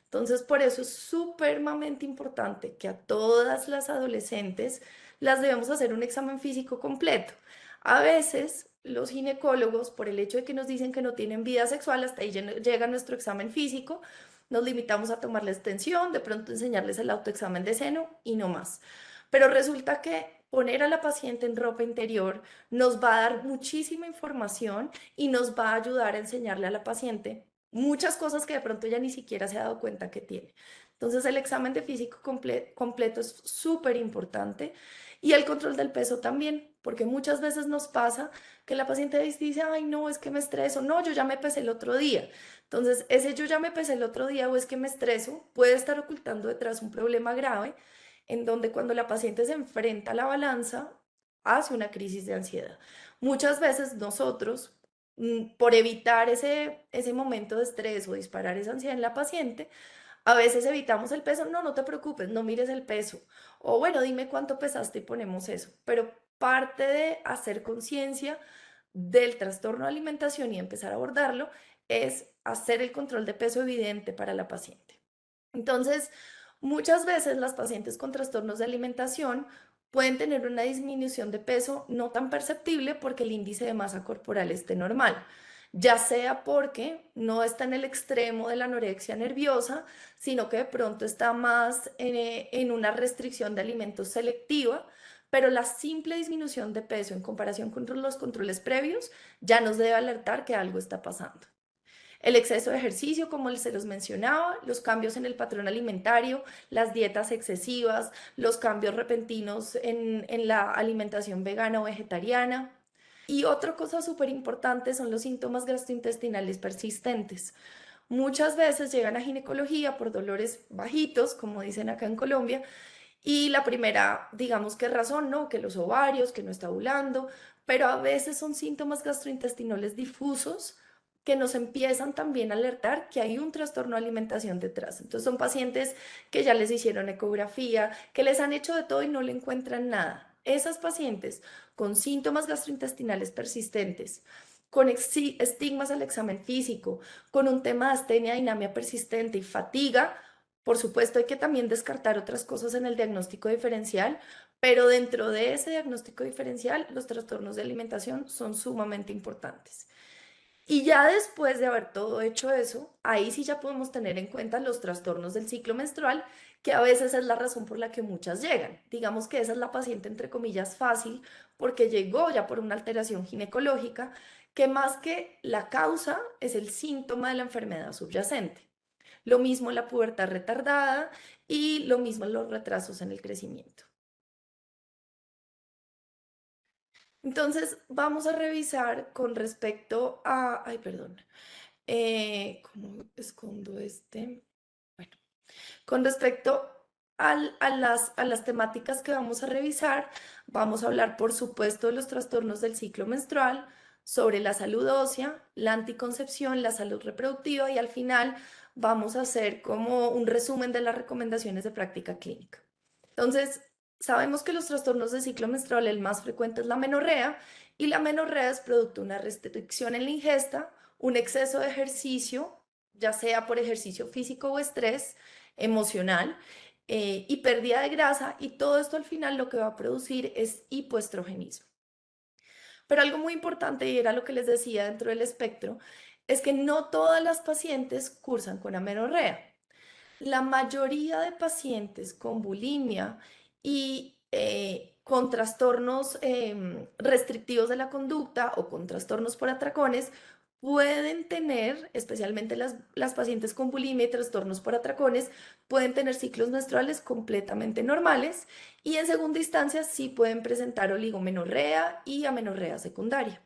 Entonces, por eso es supremamente importante que a todas las adolescentes las debemos hacer un examen físico completo. A veces los ginecólogos, por el hecho de que nos dicen que no tienen vida sexual, hasta ahí llega nuestro examen físico, nos limitamos a tomarles tensión, de pronto enseñarles el autoexamen de seno y no más. Pero resulta que poner a la paciente en ropa interior nos va a dar muchísima información y nos va a ayudar a enseñarle a la paciente muchas cosas que de pronto ella ni siquiera se ha dado cuenta que tiene. Entonces el examen de físico completo es súper importante y el control del peso también, porque muchas veces nos pasa que la paciente dice, ay no, es que me estreso, no, yo ya me pesé el otro día. Entonces ese yo ya me pesé el otro día o es que me estreso puede estar ocultando detrás un problema grave en donde cuando la paciente se enfrenta a la balanza hace una crisis de ansiedad. Muchas veces nosotros por evitar ese momento de estrés o disparar esa ansiedad en la paciente, a veces evitamos el peso, no, no te preocupes, no mires el peso, o bueno, dime cuánto pesaste y ponemos eso, pero parte de hacer conciencia del trastorno de alimentación y empezar a abordarlo es hacer el control de peso evidente para la paciente. Entonces, muchas veces las pacientes con trastornos de alimentación pueden tener una disminución de peso no tan perceptible porque el índice de masa corporal esté normal. ya sea porque no está en el extremo de la anorexia nerviosa, sino que de pronto está más en una restricción de alimentos selectiva, pero la simple disminución de peso en comparación con los controles previos ya nos debe alertar que algo está pasando. El exceso de ejercicio, como se los mencionaba, los cambios en el patrón alimentario, las dietas excesivas, los cambios repentinos en la alimentación vegana o vegetariana. Y otra cosa súper importante son los síntomas gastrointestinales persistentes. Muchas veces llegan a ginecología por dolores bajitos, como dicen acá en Colombia, y la primera, digamos que razón, ¿no? Que los ovarios, que no está ovulando, pero a veces son síntomas gastrointestinales difusos que nos empiezan también a alertar que hay un trastorno de alimentación detrás. Entonces son pacientes que ya les hicieron ecografía, que les han hecho de todo y no le encuentran nada. Esas pacientes con síntomas gastrointestinales persistentes, con estigmas al examen físico, con un tema de astenia, dinamia persistente y fatiga, por supuesto, hay que también descartar otras cosas en el diagnóstico diferencial, pero dentro de ese diagnóstico diferencial, los trastornos de alimentación son sumamente importantes. Y ya después de haber todo hecho eso, ahí sí ya podemos tener en cuenta los trastornos del ciclo menstrual, que a veces es la razón por la que muchas llegan. Digamos que esa es la paciente, entre comillas, fácil, porque llegó ya por una alteración ginecológica, que más que la causa es el síntoma de la enfermedad subyacente. Lo mismo la pubertad retardada y lo mismo los retrasos en el crecimiento. Entonces, vamos a revisar con respecto a, ay, perdón, ¿cómo escondo este? Bueno, con respecto a las temáticas que vamos a revisar, vamos a hablar, por supuesto, de los trastornos del ciclo menstrual, sobre la salud ósea, la anticoncepción, la salud reproductiva y al final vamos a hacer como un resumen de las recomendaciones de práctica clínica. Entonces, sabemos que los trastornos del ciclo menstrual, el más frecuente es la menorrea, y la menorrea es producto de una restricción en la ingesta, un exceso de ejercicio, ya sea por ejercicio físico o estrés emocional, y pérdida de grasa, y todo esto al final lo que va a producir es hipoestrogenismo. Pero algo muy importante, y era lo que les decía dentro del espectro, es que no todas las pacientes cursan con amenorrea. La mayoría de pacientes con bulimia y con trastornos restrictivos de la conducta o con trastornos por atracones pueden tener, especialmente las pacientes con bulimia y trastornos por atracones, pueden tener ciclos menstruales completamente normales y en segunda instancia sí pueden presentar oligomenorrea y amenorrea secundaria.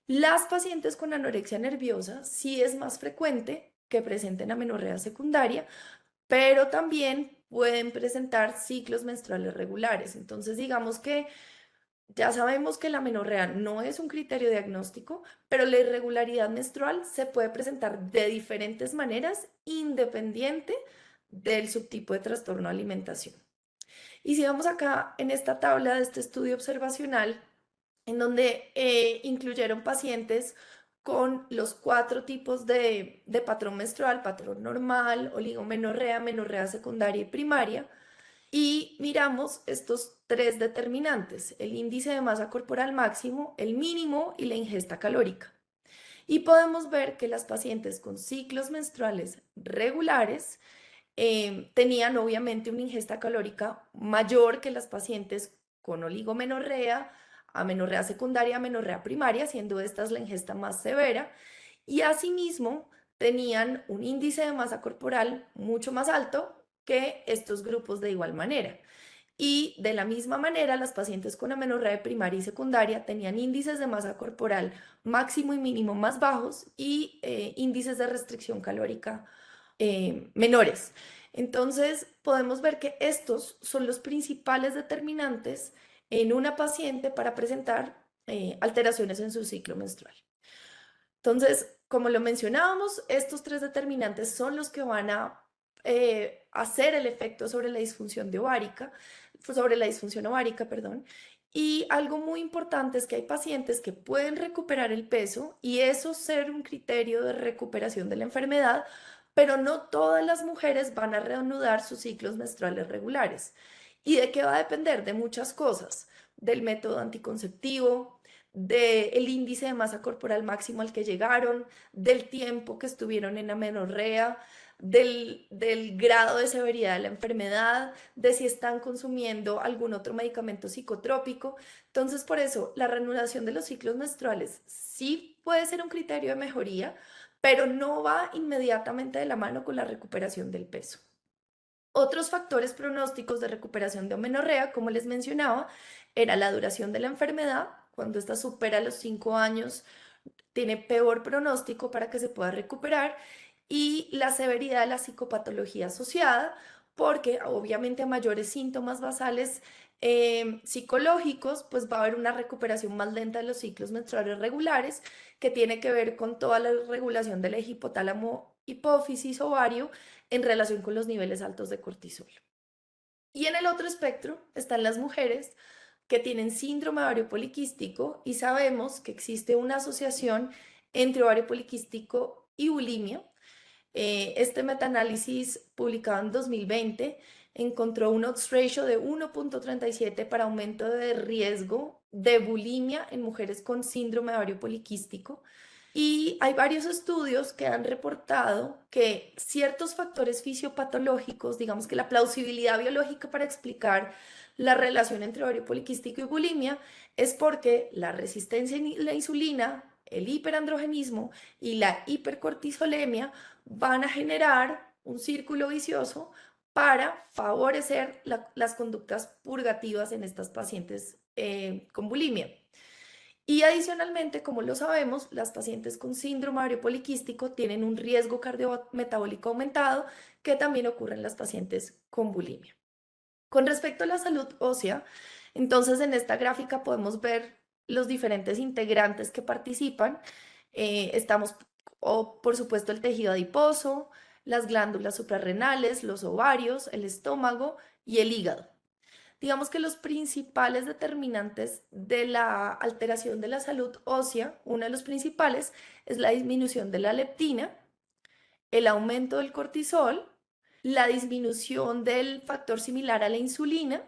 Las pacientes con anorexia nerviosa sí es más frecuente que presenten amenorrea secundaria, pero también pueden presentar ciclos menstruales regulares. Entonces, digamos que ya sabemos que la amenorrea no es un criterio diagnóstico, pero la irregularidad menstrual se puede presentar de diferentes maneras, independiente del subtipo de trastorno de alimentación. Y si vamos acá en esta tabla de este estudio observacional, en donde incluyeron pacientes con los 4 tipos de patrón menstrual: patrón normal, oligomenorrea, menorrea secundaria y primaria, y miramos estos 3 determinantes: el índice de masa corporal máximo, el mínimo y la ingesta calórica. Y podemos ver que las pacientes con ciclos menstruales regulares tenían obviamente una ingesta calórica mayor que las pacientes con oligomenorrea, amenorrea secundaria, amenorrea primaria, siendo esta la ingesta más severa, y asimismo tenían un índice de masa corporal mucho más alto que estos grupos de igual manera. Y de la misma manera, las pacientes con amenorrea primaria y secundaria tenían índices de masa corporal máximo y mínimo más bajos y índices de restricción calórica menores. Entonces, podemos ver que estos son los principales determinantes en una paciente para presentar alteraciones en su ciclo menstrual. Entonces, como lo mencionábamos, estos 3 determinantes son los que van a hacer el efecto sobre la disfunción ovárica, perdón. Y algo muy importante es que hay pacientes que pueden recuperar el peso y eso ser un criterio de recuperación de la enfermedad, pero no todas las mujeres van a reanudar sus ciclos menstruales regulares. ¿Y de qué va a depender? De muchas cosas: del método anticonceptivo, del índice de masa corporal máximo al que llegaron, del tiempo que estuvieron en amenorrea, del grado de severidad de la enfermedad, de si están consumiendo algún otro medicamento psicotrópico. Entonces, por eso, la reanudación de los ciclos menstruales sí puede ser un criterio de mejoría, pero no va inmediatamente de la mano con la recuperación del peso. Otros factores pronósticos de recuperación de amenorrea, como les mencionaba, era la duración de la enfermedad. Cuando esta supera los 5 años, tiene peor pronóstico para que se pueda recuperar, y la severidad de la psicopatología asociada, porque obviamente a mayores síntomas basales psicológicos, pues va a haber una recuperación más lenta de los ciclos menstruales regulares, que tiene que ver con toda la regulación del eje hipotálamo, hipófisis, ovario, en relación con los niveles altos de cortisol. Y en el otro espectro están las mujeres que tienen síndrome de ovario poliquístico, y sabemos que existe una asociación entre ovario poliquístico y bulimia. Este metaanálisis publicado en 2020 encontró un odds ratio de 1.37 para aumento de riesgo de bulimia en mujeres con síndrome de ovario poliquístico. Y hay varios estudios que han reportado que ciertos factores fisiopatológicos, digamos que la plausibilidad biológica para explicar la relación entre ovario poliquístico y bulimia, es porque la resistencia a la insulina, el hiperandrogenismo y la hipercortisolemia van a generar un círculo vicioso para favorecer las conductas purgativas en estas pacientes con bulimia. Y adicionalmente, como lo sabemos, las pacientes con síndrome ovario poliquístico tienen un riesgo cardiometabólico aumentado, que también ocurre en las pacientes con bulimia. Con respecto a la salud ósea, entonces en esta gráfica podemos ver los diferentes integrantes que participan. Estamos, por supuesto, el tejido adiposo, las glándulas suprarrenales, los ovarios, el estómago y el hígado. Digamos que los principales determinantes de la alteración de la salud ósea, uno de los principales es la disminución de la leptina, el aumento del cortisol, la disminución del factor similar a la insulina,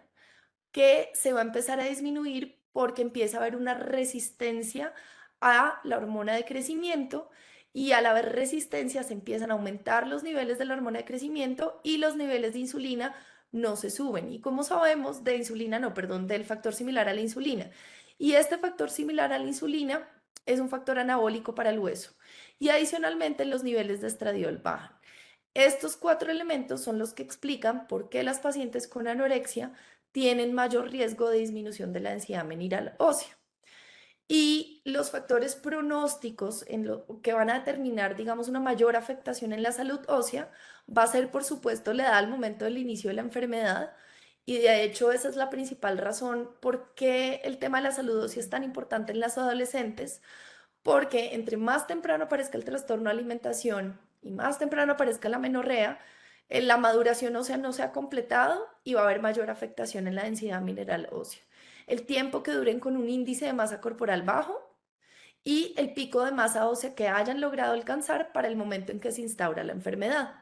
que se va a empezar a disminuir porque empieza a haber una resistencia a la hormona de crecimiento, y al haber resistencia se empiezan a aumentar los niveles de la hormona de crecimiento y los niveles de insulina no se suben. Y como sabemos, de insulina, no, perdón, del factor similar a la insulina. Y este factor similar a la insulina es un factor anabólico para el hueso. Y adicionalmente los niveles de estradiol bajan. Estos 4 elementos son los que explican por qué las pacientes con anorexia tienen mayor riesgo de disminución de la densidad mineral ósea. Y los factores pronósticos que van a determinar, digamos, una mayor afectación en la salud ósea va a ser, por supuesto, la edad al momento del inicio de la enfermedad. Y de hecho esa es la principal razón por qué el tema de la salud ósea es tan importante en las adolescentes, porque entre más temprano aparezca el trastorno de alimentación y más temprano aparezca la amenorrea, la maduración ósea no se ha completado y va a haber mayor afectación en la densidad mineral ósea. El tiempo que duren con un índice de masa corporal bajo y el pico de masa ósea que hayan logrado alcanzar para el momento en que se instaura la enfermedad.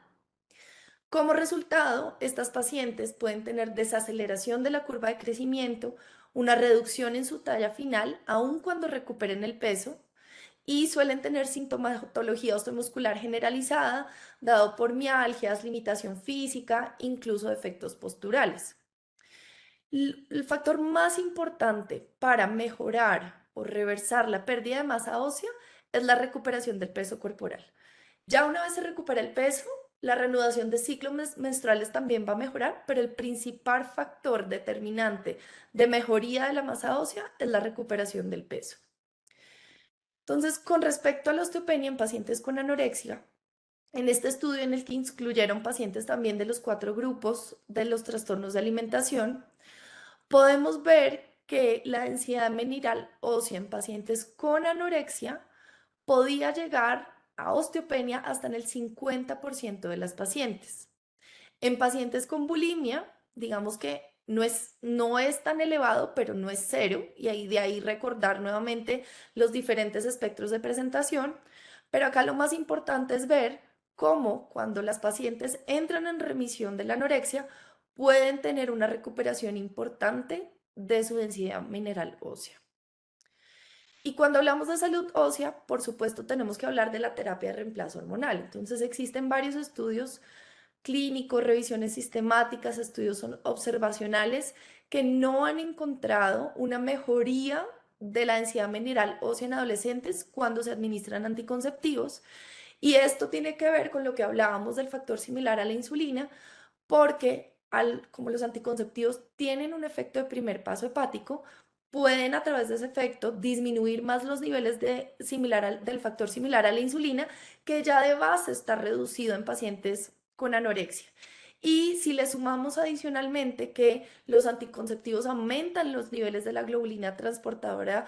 Como resultado, estas pacientes pueden tener desaceleración de la curva de crecimiento, una reducción en su talla final, aun cuando recuperen el peso, y suelen tener sintomatología osteomuscular generalizada, dado por mialgias, limitación física, incluso defectos posturales. El factor más importante para mejorar o reversar la pérdida de masa ósea es la recuperación del peso corporal. Ya una vez se recupera el peso, la reanudación de ciclos menstruales también va a mejorar, pero el principal factor determinante de mejoría de la masa ósea es la recuperación del peso. Entonces, con respecto a la osteopenia en pacientes con anorexia, en este estudio en el que incluyeron pacientes también de los 4 grupos de los trastornos de alimentación, podemos ver que la densidad mineral ósea en pacientes con anorexia podía llegar a osteopenia hasta en el 50% de las pacientes. En pacientes con bulimia, digamos que no es tan elevado, pero no es cero, y de ahí recordar nuevamente los diferentes espectros de presentación. Pero acá lo más importante es ver cómo cuando las pacientes entran en remisión de la anorexia, pueden tener una recuperación importante de su densidad mineral ósea. Y cuando hablamos de salud ósea, por supuesto, tenemos que hablar de la terapia de reemplazo hormonal. Entonces, existen varios estudios clínicos, revisiones sistemáticas, estudios observacionales que no han encontrado una mejoría de la densidad mineral ósea en adolescentes cuando se administran anticonceptivos. Y esto tiene que ver con lo que hablábamos del factor similar a la insulina, porque como los anticonceptivos tienen un efecto de primer paso hepático, pueden a través de ese efecto disminuir más los niveles del factor similar a la insulina, que ya de base está reducido en pacientes con anorexia. Y si le sumamos adicionalmente que los anticonceptivos aumentan los niveles de la globulina transportadora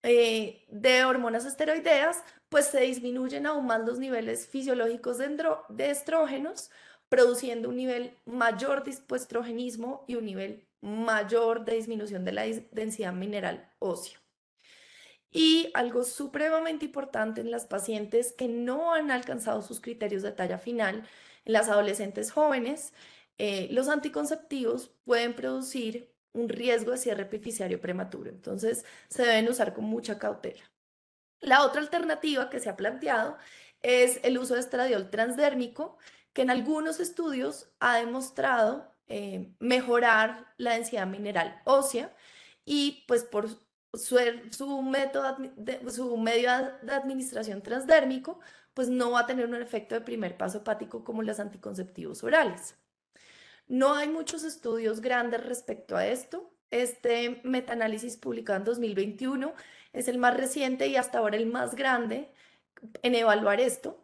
de hormonas esteroideas, pues se disminuyen aún más los niveles fisiológicos de estrógenos, produciendo un nivel mayor de hipoestrogenismo y un nivel mayor de disminución de la densidad mineral ósea. Y algo supremamente importante en las pacientes que no han alcanzado sus criterios de talla final, en las adolescentes jóvenes, los anticonceptivos pueden producir un riesgo de cierre epificiario prematuro. Entonces, se deben usar con mucha cautela. La otra alternativa que se ha planteado es el uso de estradiol transdérmico, que en algunos estudios ha demostrado mejorar la densidad mineral ósea y pues por su medio de administración transdérmico, pues no va a tener un efecto de primer paso hepático como los anticonceptivos orales. No hay muchos estudios grandes respecto a esto. Este metaanálisis publicado en 2021 es el más reciente y hasta ahora el más grande en evaluar esto.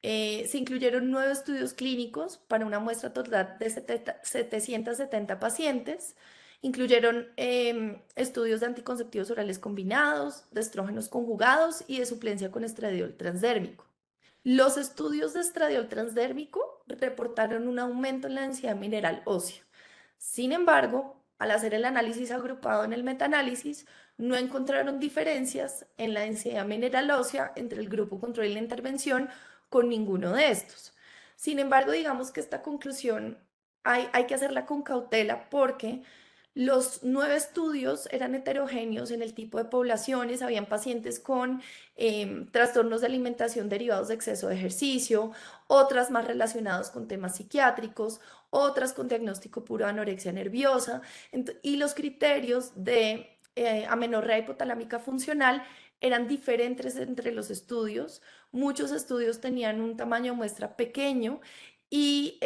Se incluyeron 9 estudios clínicos para una muestra total de 770 pacientes. Incluyeron estudios de anticonceptivos orales combinados, de estrógenos conjugados y de suplencia con estradiol transdérmico. Los estudios de estradiol transdérmico reportaron un aumento en la densidad mineral ósea. Sin embargo, al hacer el análisis agrupado en el metaanálisis, no encontraron diferencias en la densidad mineral ósea entre el grupo control y la intervención con ninguno de estos. Sin embargo, digamos que esta conclusión hay que hacerla con cautela porque los 9 estudios eran heterogéneos en el tipo de poblaciones, habían pacientes con trastornos de alimentación derivados de exceso de ejercicio, otras más relacionados con temas psiquiátricos, otras con diagnóstico puro de anorexia nerviosa, y los criterios de amenorrea hipotalámica funcional eran diferentes entre los estudios. Muchos estudios tenían un tamaño de muestra pequeño y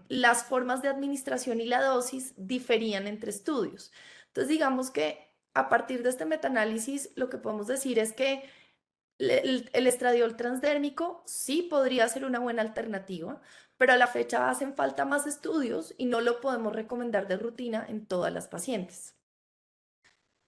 las formas de administración y la dosis diferían entre estudios. Entonces, digamos que a partir de este metaanálisis, lo que podemos decir es que el estradiol transdérmico sí podría ser una buena alternativa, pero a la fecha hacen falta más estudios y no lo podemos recomendar de rutina en todas las pacientes.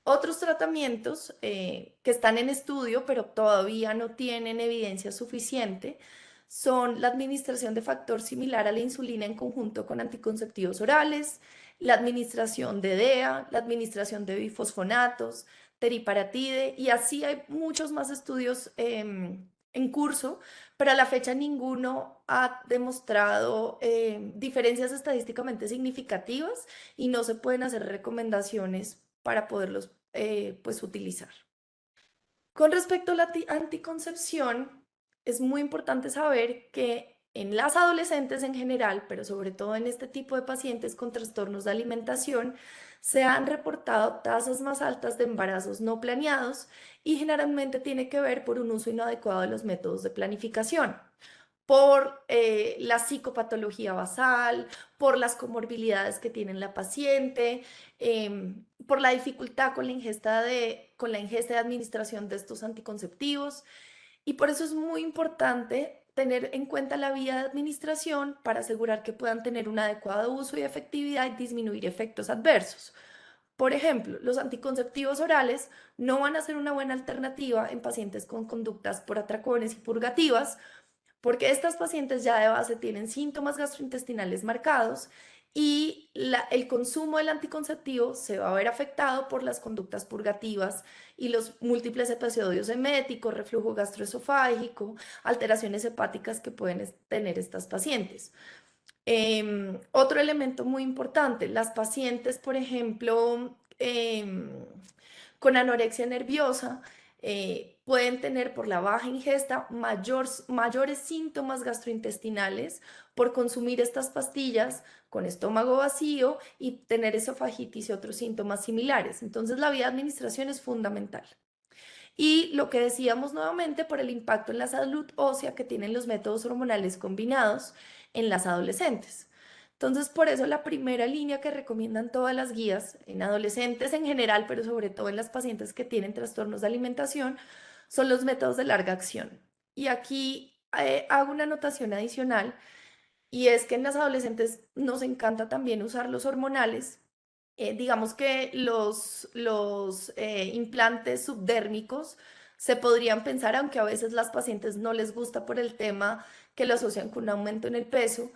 Otros tratamientos que están en estudio, pero todavía no tienen evidencia suficiente, son la administración de factor similar a la insulina en conjunto con anticonceptivos orales, la administración de DEA, la administración de bifosfonatos, teriparatide, y así hay muchos más estudios en curso, pero a la fecha ninguno ha demostrado diferencias estadísticamente significativas y no se pueden hacer recomendaciones para poderlos pues utilizar. Con respecto a la anticoncepción, es muy importante saber que en las adolescentes en general, pero sobre todo en este tipo de pacientes con trastornos de alimentación, se han reportado tasas más altas de embarazos no planeados y generalmente tiene que ver por un uso inadecuado de los métodos de planificación, por la psicopatología basal, por las comorbilidades que tiene la paciente, por la dificultad con la ingesta de administración de estos anticonceptivos. Y por eso es muy importante tener en cuenta la vía de administración para asegurar que puedan tener un adecuado uso y efectividad y disminuir efectos adversos. Por ejemplo, los anticonceptivos orales no van a ser una buena alternativa en pacientes con conductas por atracones y purgativas, porque estas pacientes ya de base tienen síntomas gastrointestinales marcados y el consumo del anticonceptivo se va a ver afectado por las conductas purgativas y los múltiples episodios eméticos, reflujo gastroesofágico, alteraciones hepáticas que pueden tener estas pacientes. Otro elemento muy importante, las pacientes, por ejemplo, con anorexia nerviosa, pueden tener por la baja ingesta mayores síntomas gastrointestinales por consumir estas pastillas con estómago vacío y tener esofagitis y otros síntomas similares. Entonces, la vía de administración es fundamental. Y lo que decíamos nuevamente por el impacto en la salud ósea que tienen los métodos hormonales combinados en las adolescentes. Entonces, por eso la primera línea que recomiendan todas las guías en adolescentes en general, pero sobre todo en las pacientes que tienen trastornos de alimentación, son los métodos de larga acción. Y aquí hago una anotación adicional, y es que en las adolescentes nos encanta también usar los hormonales. Digamos que los implantes subdérmicos se podrían pensar, aunque a veces las pacientes no les gusta por el tema que lo asocian con un aumento en el peso,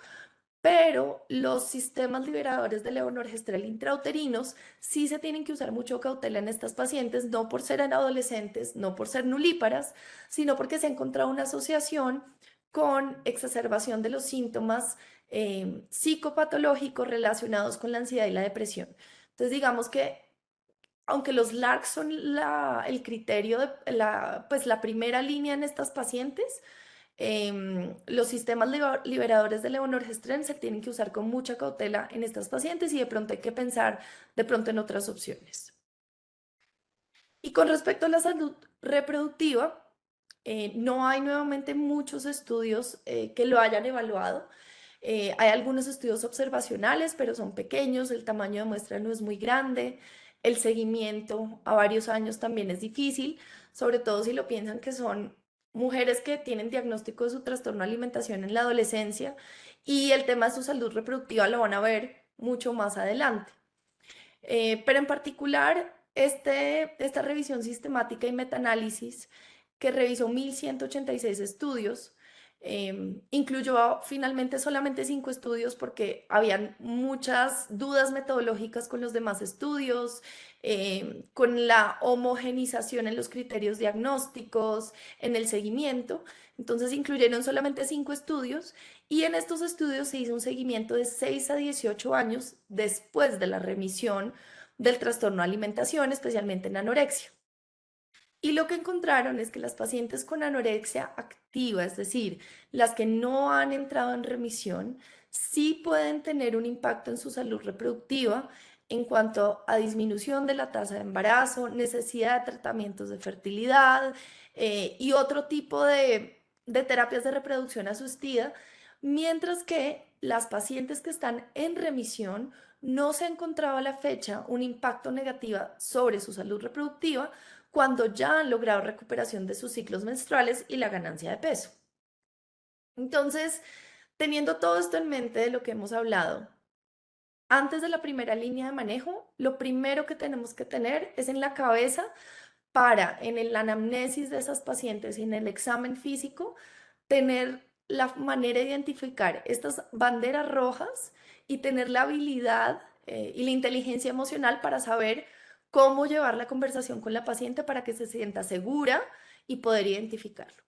pero los sistemas liberadores de levonorgestrel intrauterinos sí se tienen que usar mucho cautela en estas pacientes, no por ser en adolescentes, no por ser nulíparas, sino porque se ha encontrado una asociación con exacerbación de los síntomas psicopatológicos relacionados con la ansiedad y la depresión. Entonces, digamos que aunque los LARC son el criterio de pues, la primera línea en estas pacientes, los sistemas liberadores de levonorgestrel se tienen que usar con mucha cautela en estas pacientes y de pronto hay que pensar de pronto en otras opciones. Y con respecto a la salud reproductiva, no hay nuevamente muchos estudios que lo hayan evaluado. Hay algunos estudios observacionales, pero son pequeños, el tamaño de muestra no es muy grande, el seguimiento a varios años también es difícil, sobre todo si lo piensan que son mujeres que tienen diagnóstico de su trastorno de alimentación en la adolescencia y el tema de su salud reproductiva lo van a ver mucho más adelante. Pero en particular, esta revisión sistemática y metaanálisis que revisó 1.186 estudios, incluyó finalmente solamente 5 estudios porque habían muchas dudas metodológicas con los demás estudios, con la homogenización en los criterios diagnósticos, en el seguimiento. Entonces incluyeron solamente 5 estudios y en estos estudios se hizo un seguimiento de 6 a 18 años después de la remisión del trastorno de alimentación, especialmente en anorexia. Y lo que encontraron es que las pacientes con anorexia activa, es decir, las que no han entrado en remisión, sí pueden tener un impacto en su salud reproductiva en cuanto a disminución de la tasa de embarazo, necesidad de tratamientos de fertilidad y otro tipo de terapias de reproducción asistida, mientras que las pacientes que están en remisión no se ha encontrado a la fecha un impacto negativo sobre su salud reproductiva cuando ya han logrado recuperación de sus ciclos menstruales y la ganancia de peso. Entonces, teniendo todo esto en mente de lo que hemos hablado, antes de la primera línea de manejo, lo primero que tenemos que tener es en la cabeza para, en el anamnesis de esas pacientes y en el examen físico, tener la manera de identificar estas banderas rojas y tener la habilidad y la inteligencia emocional para saber cómo llevar la conversación con la paciente para que se sienta segura y poder identificarlo.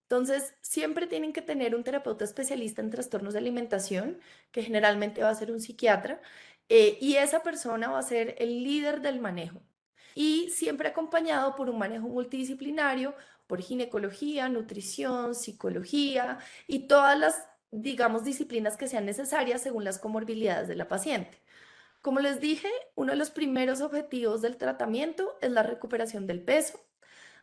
Entonces, siempre tienen que tener un terapeuta especialista en trastornos de alimentación, que generalmente va a ser un psiquiatra, y esa persona va a ser el líder del manejo. Y siempre acompañado por un manejo multidisciplinario, por ginecología, nutrición, psicología y todas las, digamos, disciplinas que sean necesarias según las comorbilidades de la paciente. Como les dije, uno de los primeros objetivos del tratamiento es la recuperación del peso.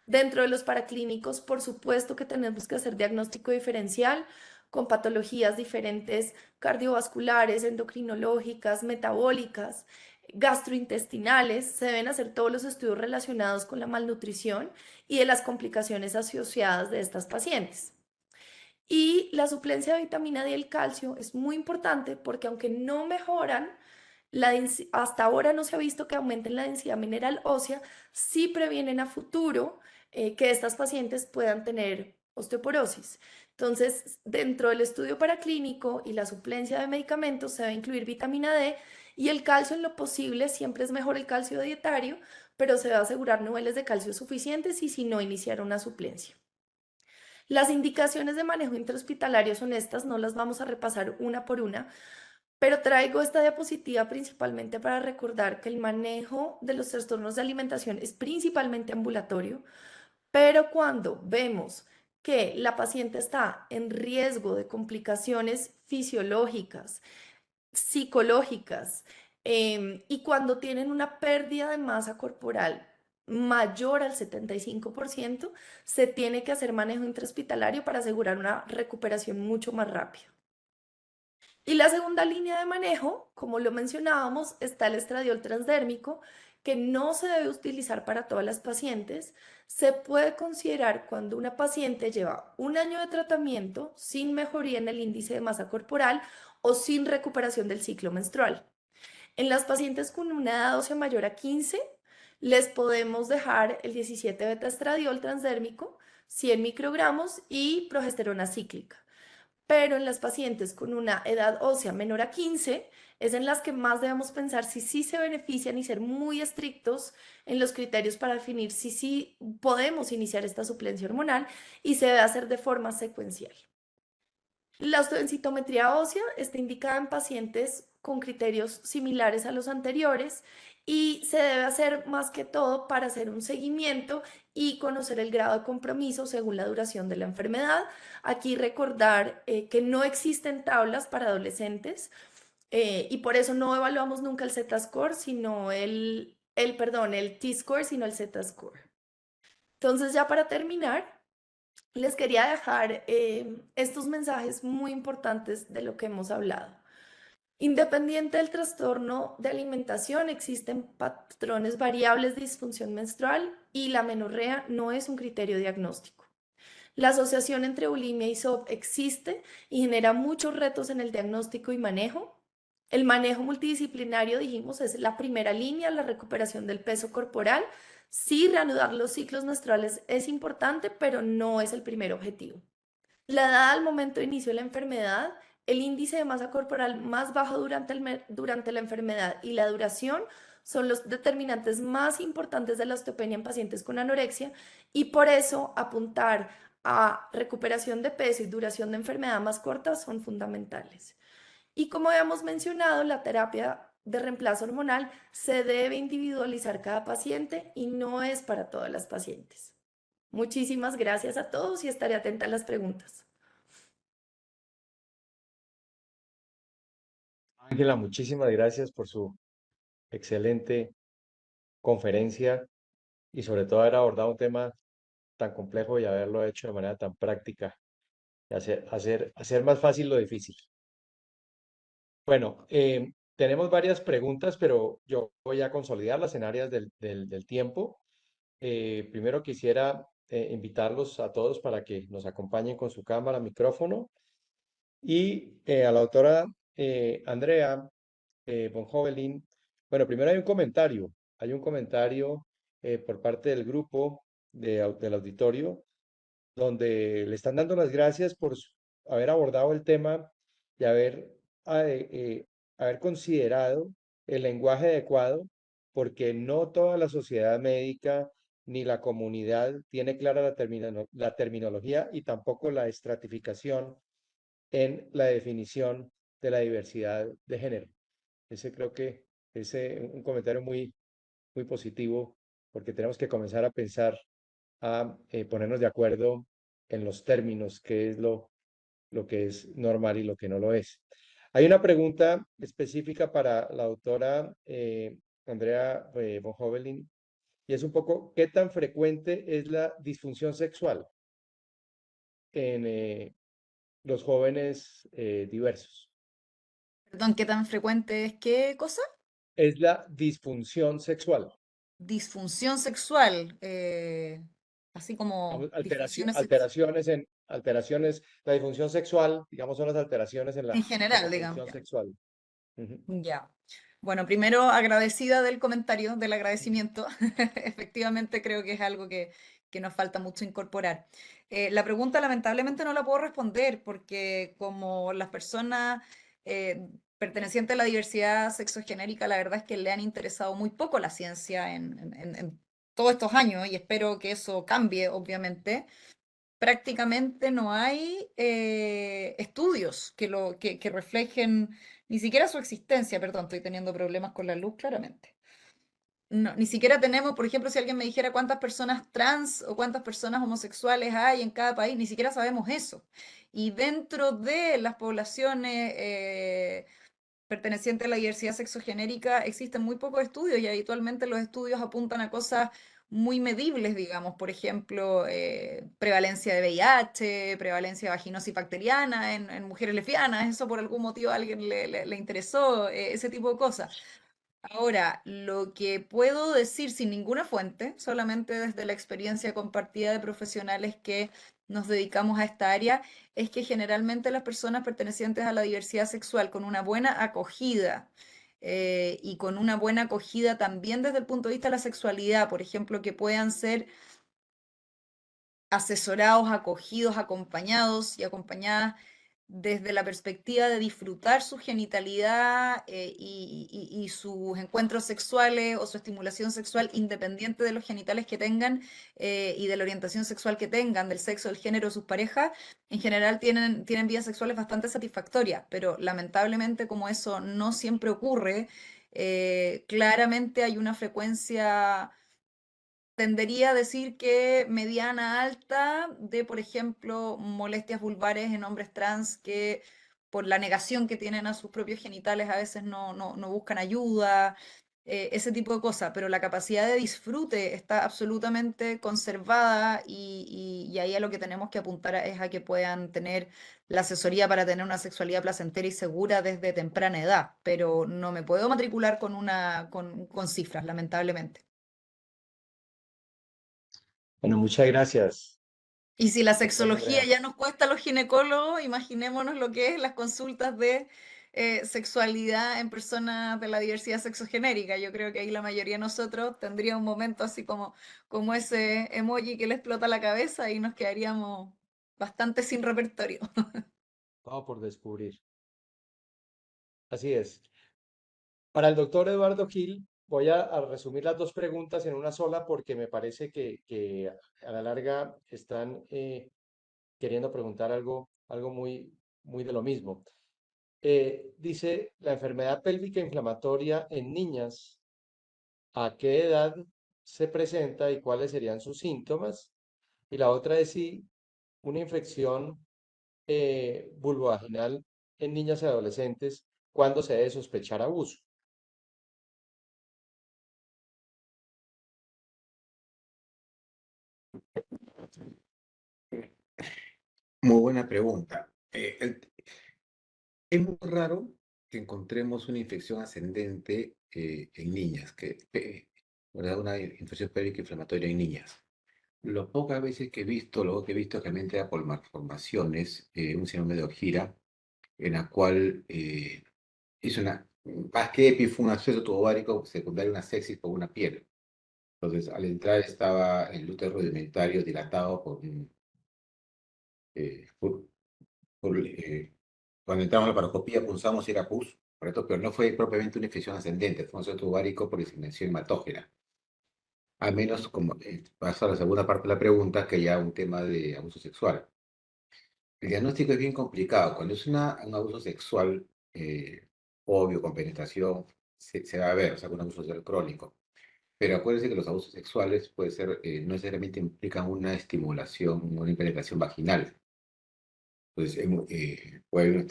Dentro de los paraclínicos, por supuesto que tenemos que hacer diagnóstico diferencial con patologías diferentes cardiovasculares, endocrinológicas, metabólicas, gastrointestinales. Se deben hacer todos los estudios relacionados con la malnutrición y de las complicaciones asociadas de estas pacientes. Y la suplencia de vitamina D y el calcio es muy importante porque aunque no mejoran, hasta ahora no se ha visto que aumenten la densidad mineral ósea, sí previenen a futuro que estas pacientes puedan tener osteoporosis. Entonces, dentro del estudio paraclínico y la suplencia de medicamentos se debe incluir vitamina D y el calcio en lo posible, siempre es mejor el calcio dietario, pero se debe asegurar niveles de calcio suficientes y si no, iniciar una suplencia. Las indicaciones de manejo intrahospitalario son estas, no las vamos a repasar una por una, pero traigo esta diapositiva principalmente para recordar que el manejo de los trastornos de alimentación es principalmente ambulatorio. Pero cuando vemos que la paciente está en riesgo de complicaciones fisiológicas, psicológicas, y cuando tienen una pérdida de masa corporal mayor al 75%, se tiene que hacer manejo intrahospitalario para asegurar una recuperación mucho más rápida. Y la segunda línea de manejo, como lo mencionábamos, está el estradiol transdérmico, que no se debe utilizar para todas las pacientes. Se puede considerar cuando una paciente lleva un año de tratamiento sin mejoría en el índice de masa corporal o sin recuperación del ciclo menstrual. En las pacientes con una edad ósea mayor a 15, les podemos dejar el 17 beta-estradiol transdérmico, 100 microgramos y progesterona cíclica. Pero en las pacientes con una edad ósea menor a 15 es en las que más debemos pensar si sí se benefician y ser muy estrictos en los criterios para definir si sí podemos iniciar esta suplencia hormonal, y se debe hacer de forma secuencial. La osteodensitometría ósea está indicada en pacientes con criterios similares a los anteriores y se debe hacer más que todo para hacer un seguimiento y conocer el grado de compromiso según la duración de la enfermedad. Aquí recordar que no existen tablas para adolescentes, y por eso no evaluamos nunca el Z-score, sino el T-score, sino el Z-score. Entonces, ya para terminar, les quería dejar estos mensajes muy importantes de lo que hemos hablado. Independiente del trastorno de alimentación, existen patrones variables de disfunción menstrual y la menorrea no es un criterio diagnóstico. La asociación entre bulimia y SOP existe y genera muchos retos en el diagnóstico y manejo. El manejo multidisciplinario, dijimos, es la primera línea, la recuperación del peso corporal. Sí, reanudar los ciclos menstruales es importante, pero no es el primer objetivo. La edad al momento de inicio de la enfermedad, el índice de masa corporal más bajo durante la enfermedad y la duración son los determinantes más importantes de la osteopenia en pacientes con anorexia, y por eso apuntar a recuperación de peso y duración de enfermedad más cortas son fundamentales. Y como habíamos mencionado, la terapia de reemplazo hormonal se debe individualizar cada paciente y no es para todas las pacientes. Muchísimas gracias a todos y estaré atenta a las preguntas. Ángela, muchísimas gracias por su excelente conferencia y sobre todo haber abordado un tema tan complejo y haberlo hecho de manera tan práctica y hacer más fácil lo difícil. Bueno, tenemos varias preguntas, pero yo voy a consolidarlas en áreas del tiempo. Primero quisiera invitarlos a todos para que nos acompañen con su cámara, micrófono, y a la doctora Andrea von Hovelin. Bueno, primero hay un comentario por parte del grupo del auditorio donde le están dando las gracias por haber abordado el tema y haber considerado el lenguaje adecuado, porque no toda la sociedad médica ni la comunidad tiene clara la terminología y tampoco la estratificación en la definición de la diversidad de género. Ese creo que es un comentario muy positivo, porque tenemos que comenzar a pensar, a ponernos de acuerdo en los términos, qué es lo que es normal y lo que no lo es. Hay una pregunta específica para la doctora Andrea von Hovelin, y es un poco, ¿qué tan frecuente es la disfunción sexual en los jóvenes diversos? Perdón, ¿qué tan frecuente es qué cosa? Es la disfunción sexual. Disfunción sexual, así Digamos, como alteraciones, la disfunción sexual, digamos, son las alteraciones en en general, la digamos. función sexual. Ujú. Ya. Bueno, primero agradecida del comentario, del agradecimiento. Efectivamente creo que es algo que nos falta mucho incorporar. La pregunta lamentablemente no la puedo responder porque como las personas pertenecientes a la diversidad sexogenérica, la verdad es que le han interesado muy poco la ciencia en todos estos años y espero que eso cambie, obviamente. Prácticamente no hay estudios que reflejen ni siquiera su existencia, perdón, estoy teniendo problemas con la luz, claramente. ni siquiera tenemos, por ejemplo, si alguien me dijera cuántas personas trans o cuántas personas homosexuales hay en cada país, ni siquiera sabemos eso. Y dentro de las poblaciones pertenecientes a la diversidad sexogenérica existen muy pocos estudios y habitualmente los estudios apuntan a cosas muy medibles, digamos, por ejemplo, prevalencia de VIH, prevalencia de vaginosis bacteriana en mujeres lesbianas, eso por algún motivo a alguien le interesó, ese tipo de cosas. Ahora, lo que puedo decir sin ninguna fuente, solamente desde la experiencia compartida de profesionales que nos dedicamos a esta área, es que generalmente las personas pertenecientes a la diversidad sexual con una buena acogida y con una buena acogida también desde el punto de vista de la sexualidad, por ejemplo, que puedan ser asesorados, acogidos, acompañados y acompañadas desde la perspectiva de disfrutar su genitalidad y sus encuentros sexuales o su estimulación sexual independiente de los genitales que tengan y de la orientación sexual que tengan, del sexo, del género de sus parejas, en general tienen vidas sexuales bastante satisfactorias, pero lamentablemente como eso no siempre ocurre, claramente hay una frecuencia tendería a decir que mediana alta de, por ejemplo, molestias vulvares en hombres trans que por la negación que tienen a sus propios genitales a veces no buscan ayuda, ese tipo de cosas, pero la capacidad de disfrute está absolutamente conservada y ahí a lo que tenemos que apuntar es a que puedan tener la asesoría para tener una sexualidad placentera y segura desde temprana edad, pero no me puedo matricular con cifras, lamentablemente. Bueno, muchas gracias, Y si la doctora sexología Andrea. ya nos cuesta a los ginecólogos, imaginémonos lo que es las consultas de sexualidad en personas de la diversidad sexogenérica. Yo creo que ahí la mayoría de nosotros tendría un momento así como ese emoji que le explota la cabeza y nos quedaríamos bastante sin repertorio. Todo por descubrir. Así es. Para el doctor Eduardo Gil, voy a resumir las dos preguntas en una sola porque me parece que a la larga están queriendo preguntar algo muy de lo mismo. Dice, la enfermedad pélvica inflamatoria en niñas, ¿a qué edad se presenta y cuáles serían sus síntomas? Y la otra es si una infección vulvovaginal en niñas y adolescentes, ¿cuándo se debe sospechar abuso? Muy buena pregunta. Es muy raro que encontremos una infección ascendente en niñas, ¿verdad? Una infección pélvica inflamatoria en niñas. Lo pocas veces que he visto, lo que he visto realmente era por malformaciones, un síndrome de Ogira, en la cual hizo más que EPI, fue un acceso tubovárico secundario, una sepsis por una piel. Entonces, al entrar estaba el útero rudimentario dilatado por, cuando entramos a la paroscopía pulsamos si era pus, correcto, pero no fue propiamente una infección ascendente, fue un acceso tubovárico por diseminación hematógena. Al menos, como pasa a la segunda parte de la pregunta, que ya un tema de abuso sexual. El diagnóstico es bien complicado. Cuando es un abuso sexual obvio, con penetración, se va a ver, o sea, un abuso sexual crónico. Pero acuérdense que los abusos sexuales puede ser, no necesariamente implican una estimulación, una penetración vaginal. Entonces, puede haber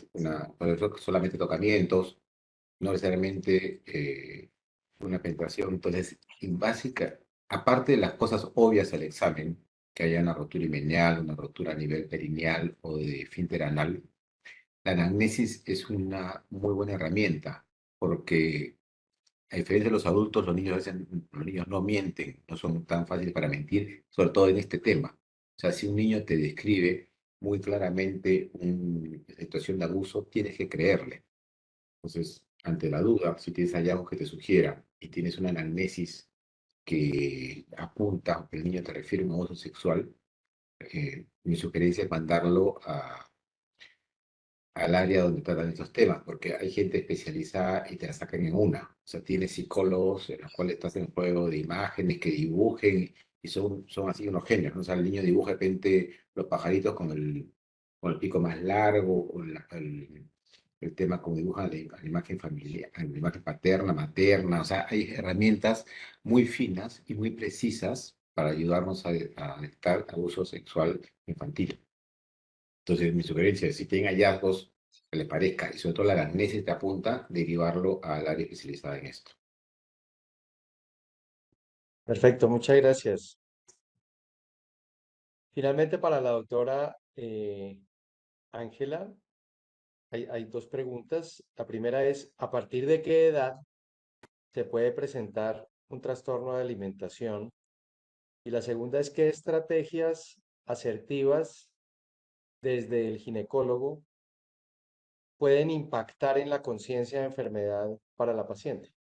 puede ser solamente tocamientos, no necesariamente una penetración. Entonces, en básica, aparte de las cosas obvias al examen, que haya una rotura himeneal, una rotura a nivel perineal o de esfínter anal, la anamnesis es una muy buena herramienta, porque a diferencia de los adultos, los niños no mienten, no son tan fáciles para mentir, sobre todo en este tema. O sea, si un niño te describe muy claramente una situación de abuso, tienes que creerle. Entonces, ante la duda, si tienes hallazgos que te sugieran y tienes una anamnesis que apunta, que el niño te refiere a un abuso sexual, mi sugerencia es mandarlo al área donde tratan estos temas, porque hay gente especializada y te la sacan en una. O sea, tienes psicólogos en los cuales estás en juego de imágenes que dibujen y son así unos genios, ¿no? O sea, el niño dibuja de repente los pajaritos con el pico más largo, o el tema como dibujan la imagen familiar, la imagen paterna, materna, o sea, hay herramientas muy finas y muy precisas para ayudarnos a detectar abuso sexual infantil. Entonces, mi sugerencia es, si tienen hallazgos que les parezca, y sobre todo la anamnesis te apunta, derivarlo al área especializada en esto. Perfecto, muchas gracias. Finalmente, para la doctora Ángela, hay dos preguntas. La primera es, ¿a partir de qué edad se puede presentar un trastorno de alimentación? Y la segunda es, ¿qué estrategias asertivas desde el ginecólogo pueden impactar en la conciencia de enfermedad para la paciente?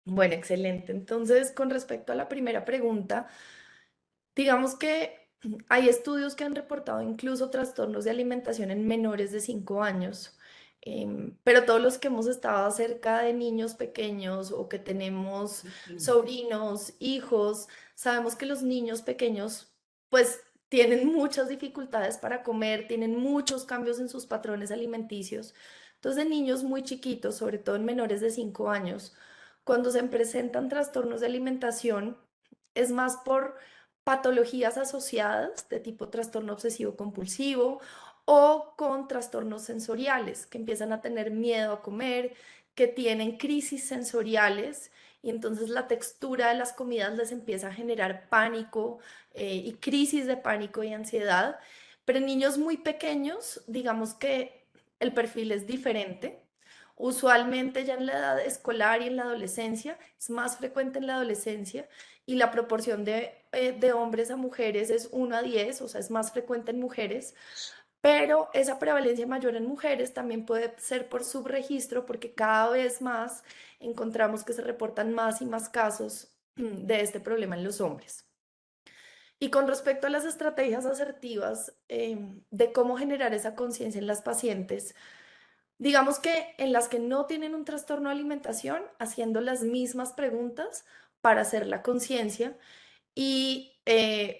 Bueno, excelente. Entonces, con respecto a la primera pregunta, digamos que hay estudios que han reportado incluso trastornos de alimentación en menores de 5 años, pero todos los que hemos estado cerca de niños pequeños o que tenemos sobrinos, hijos, sabemos que los niños pequeños pues tienen muchas dificultades para comer, tienen muchos cambios en sus patrones alimenticios. Entonces, de niños muy chiquitos, sobre todo en menores de 5 años, cuando se presentan trastornos de alimentación, es más por patologías asociadas de tipo trastorno obsesivo compulsivo o con trastornos sensoriales, que empiezan a tener miedo a comer, que tienen crisis sensoriales y entonces la textura de las comidas les empieza a generar pánico y crisis de pánico y ansiedad. Pero en niños muy pequeños, digamos que el perfil es diferente. Usualmente ya en la edad escolar y en la adolescencia, es más frecuente en la adolescencia y la proporción de hombres a mujeres es 1 a 10, o sea, es más frecuente en mujeres, pero esa prevalencia mayor en mujeres también puede ser por subregistro porque cada vez más encontramos que se reportan más y más casos de este problema en los hombres. Y con respecto a las estrategias asertivas de cómo generar esa conciencia en las pacientes, digamos que en las que no tienen un trastorno de alimentación, haciendo las mismas preguntas para hacer la conciencia. Y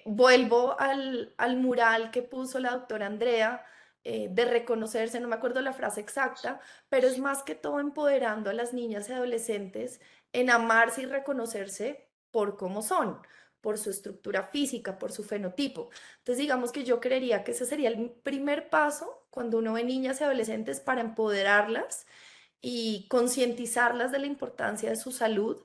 vuelvo al mural que puso la doctora Andrea de reconocerse, no me acuerdo la frase exacta, pero es más que todo empoderando a las niñas y adolescentes en amarse y reconocerse por cómo son, por su estructura física, por su fenotipo. Entonces, digamos que yo creería que ese sería el primer paso cuando uno ve niñas y adolescentes para empoderarlas y concientizarlas de la importancia de su salud,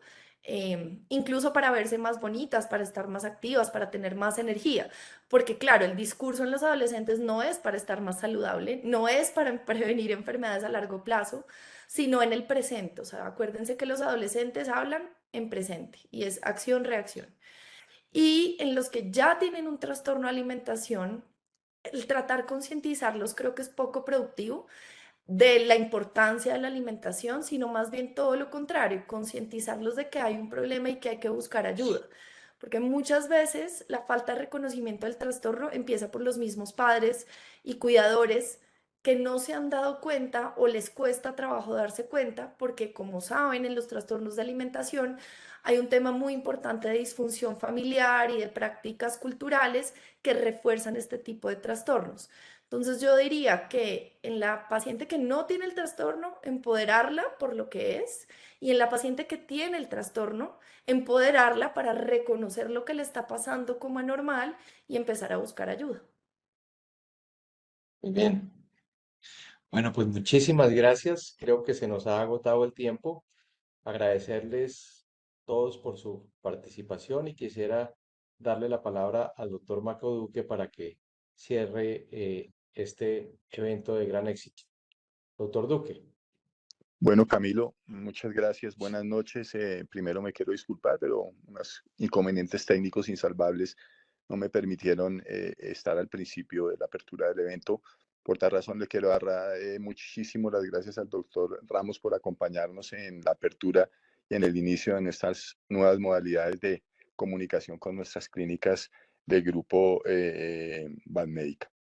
incluso para verse más bonitas, para estar más activas, para tener más energía. Porque claro, el discurso en los adolescentes no es para estar más saludable, no es para prevenir enfermedades a largo plazo, sino en el presente. O sea, acuérdense que los adolescentes hablan en presente y es acción-reacción. Y en los que ya tienen un trastorno de alimentación, el tratar concientizarlos creo que es poco productivo de la importancia de la alimentación, sino más bien todo lo contrario, concientizarlos de que hay un problema y que hay que buscar ayuda. Porque muchas veces la falta de reconocimiento del trastorno empieza por los mismos padres y cuidadores que no se han dado cuenta o les cuesta trabajo darse cuenta, porque como saben, en los trastornos de alimentación hay un tema muy importante de disfunción familiar y de prácticas culturales que refuerzan este tipo de trastornos. Entonces yo diría que en la paciente que no tiene el trastorno, empoderarla por lo que es, y en la paciente que tiene el trastorno, empoderarla para reconocer lo que le está pasando como anormal y empezar a buscar ayuda. Muy bien. Bueno, pues muchísimas gracias. Creo que se nos ha agotado el tiempo. Agradecerles todos por su participación y quisiera darle la palabra al doctor Maco Duque para que cierre este evento de gran éxito. Doctor Duque. Bueno, Camilo, muchas gracias. Buenas noches. Primero me quiero disculpar, pero unos inconvenientes técnicos insalvables no me permitieron estar al principio de la apertura del evento. Por tal razón, le quiero dar muchísimo las gracias al doctor Ramos por acompañarnos en la apertura y en el inicio de nuestras nuevas modalidades de comunicación con nuestras clínicas del grupo Banmédica.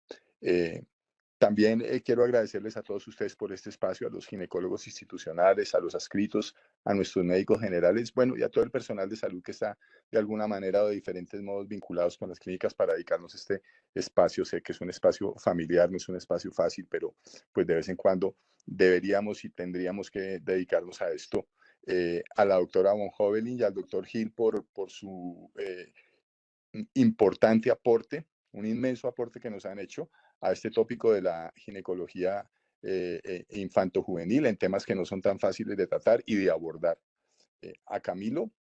También quiero agradecerles a todos ustedes por este espacio, a los ginecólogos institucionales, a los adscritos, a nuestros médicos generales, bueno, y a todo el personal de salud que está de alguna manera o de diferentes modos vinculados con las clínicas para dedicarnos este espacio. Sé que es un espacio familiar, no es un espacio fácil, pero pues de vez en cuando deberíamos y tendríamos que dedicarnos a esto. A la doctora von Hovelin y al doctor Gil por su importante aporte, un inmenso aporte que nos han hecho a este tópico de la ginecología infanto-juvenil en temas que no son tan fáciles de tratar y de abordar. A Camilo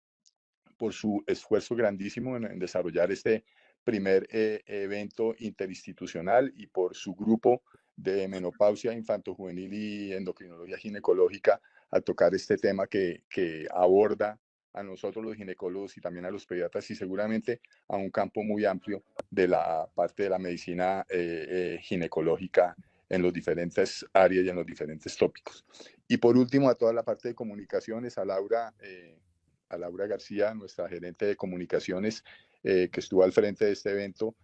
por su esfuerzo grandísimo en desarrollar este primer evento interinstitucional y por su grupo de menopausia infanto-juvenil y endocrinología ginecológica al tocar este tema que aborda a nosotros los ginecólogos y también a los pediatras y seguramente a un campo muy amplio de la parte de la medicina ginecológica en los diferentes áreas y en los diferentes tópicos. Y por último, a toda la parte de comunicaciones, a Laura García, nuestra gerente de comunicaciones, que estuvo al frente de este evento,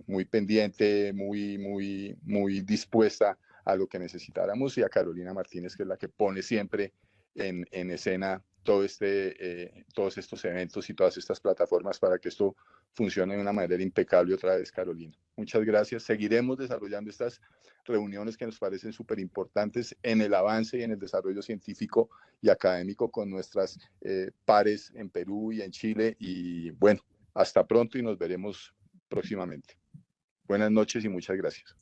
muy pendiente, muy dispuesta a lo que necesitáramos, y a Carolina Martínez, que es la que pone siempre en escena todos estos eventos y todas estas plataformas para que esto funcione de una manera impecable. Otra vez, Carolina, muchas gracias. Seguiremos desarrollando estas reuniones que nos parecen súper importantes en el avance y en el desarrollo científico y académico con nuestras pares en Perú y en Chile. Y bueno, hasta pronto y nos veremos próximamente. Buenas noches y muchas gracias.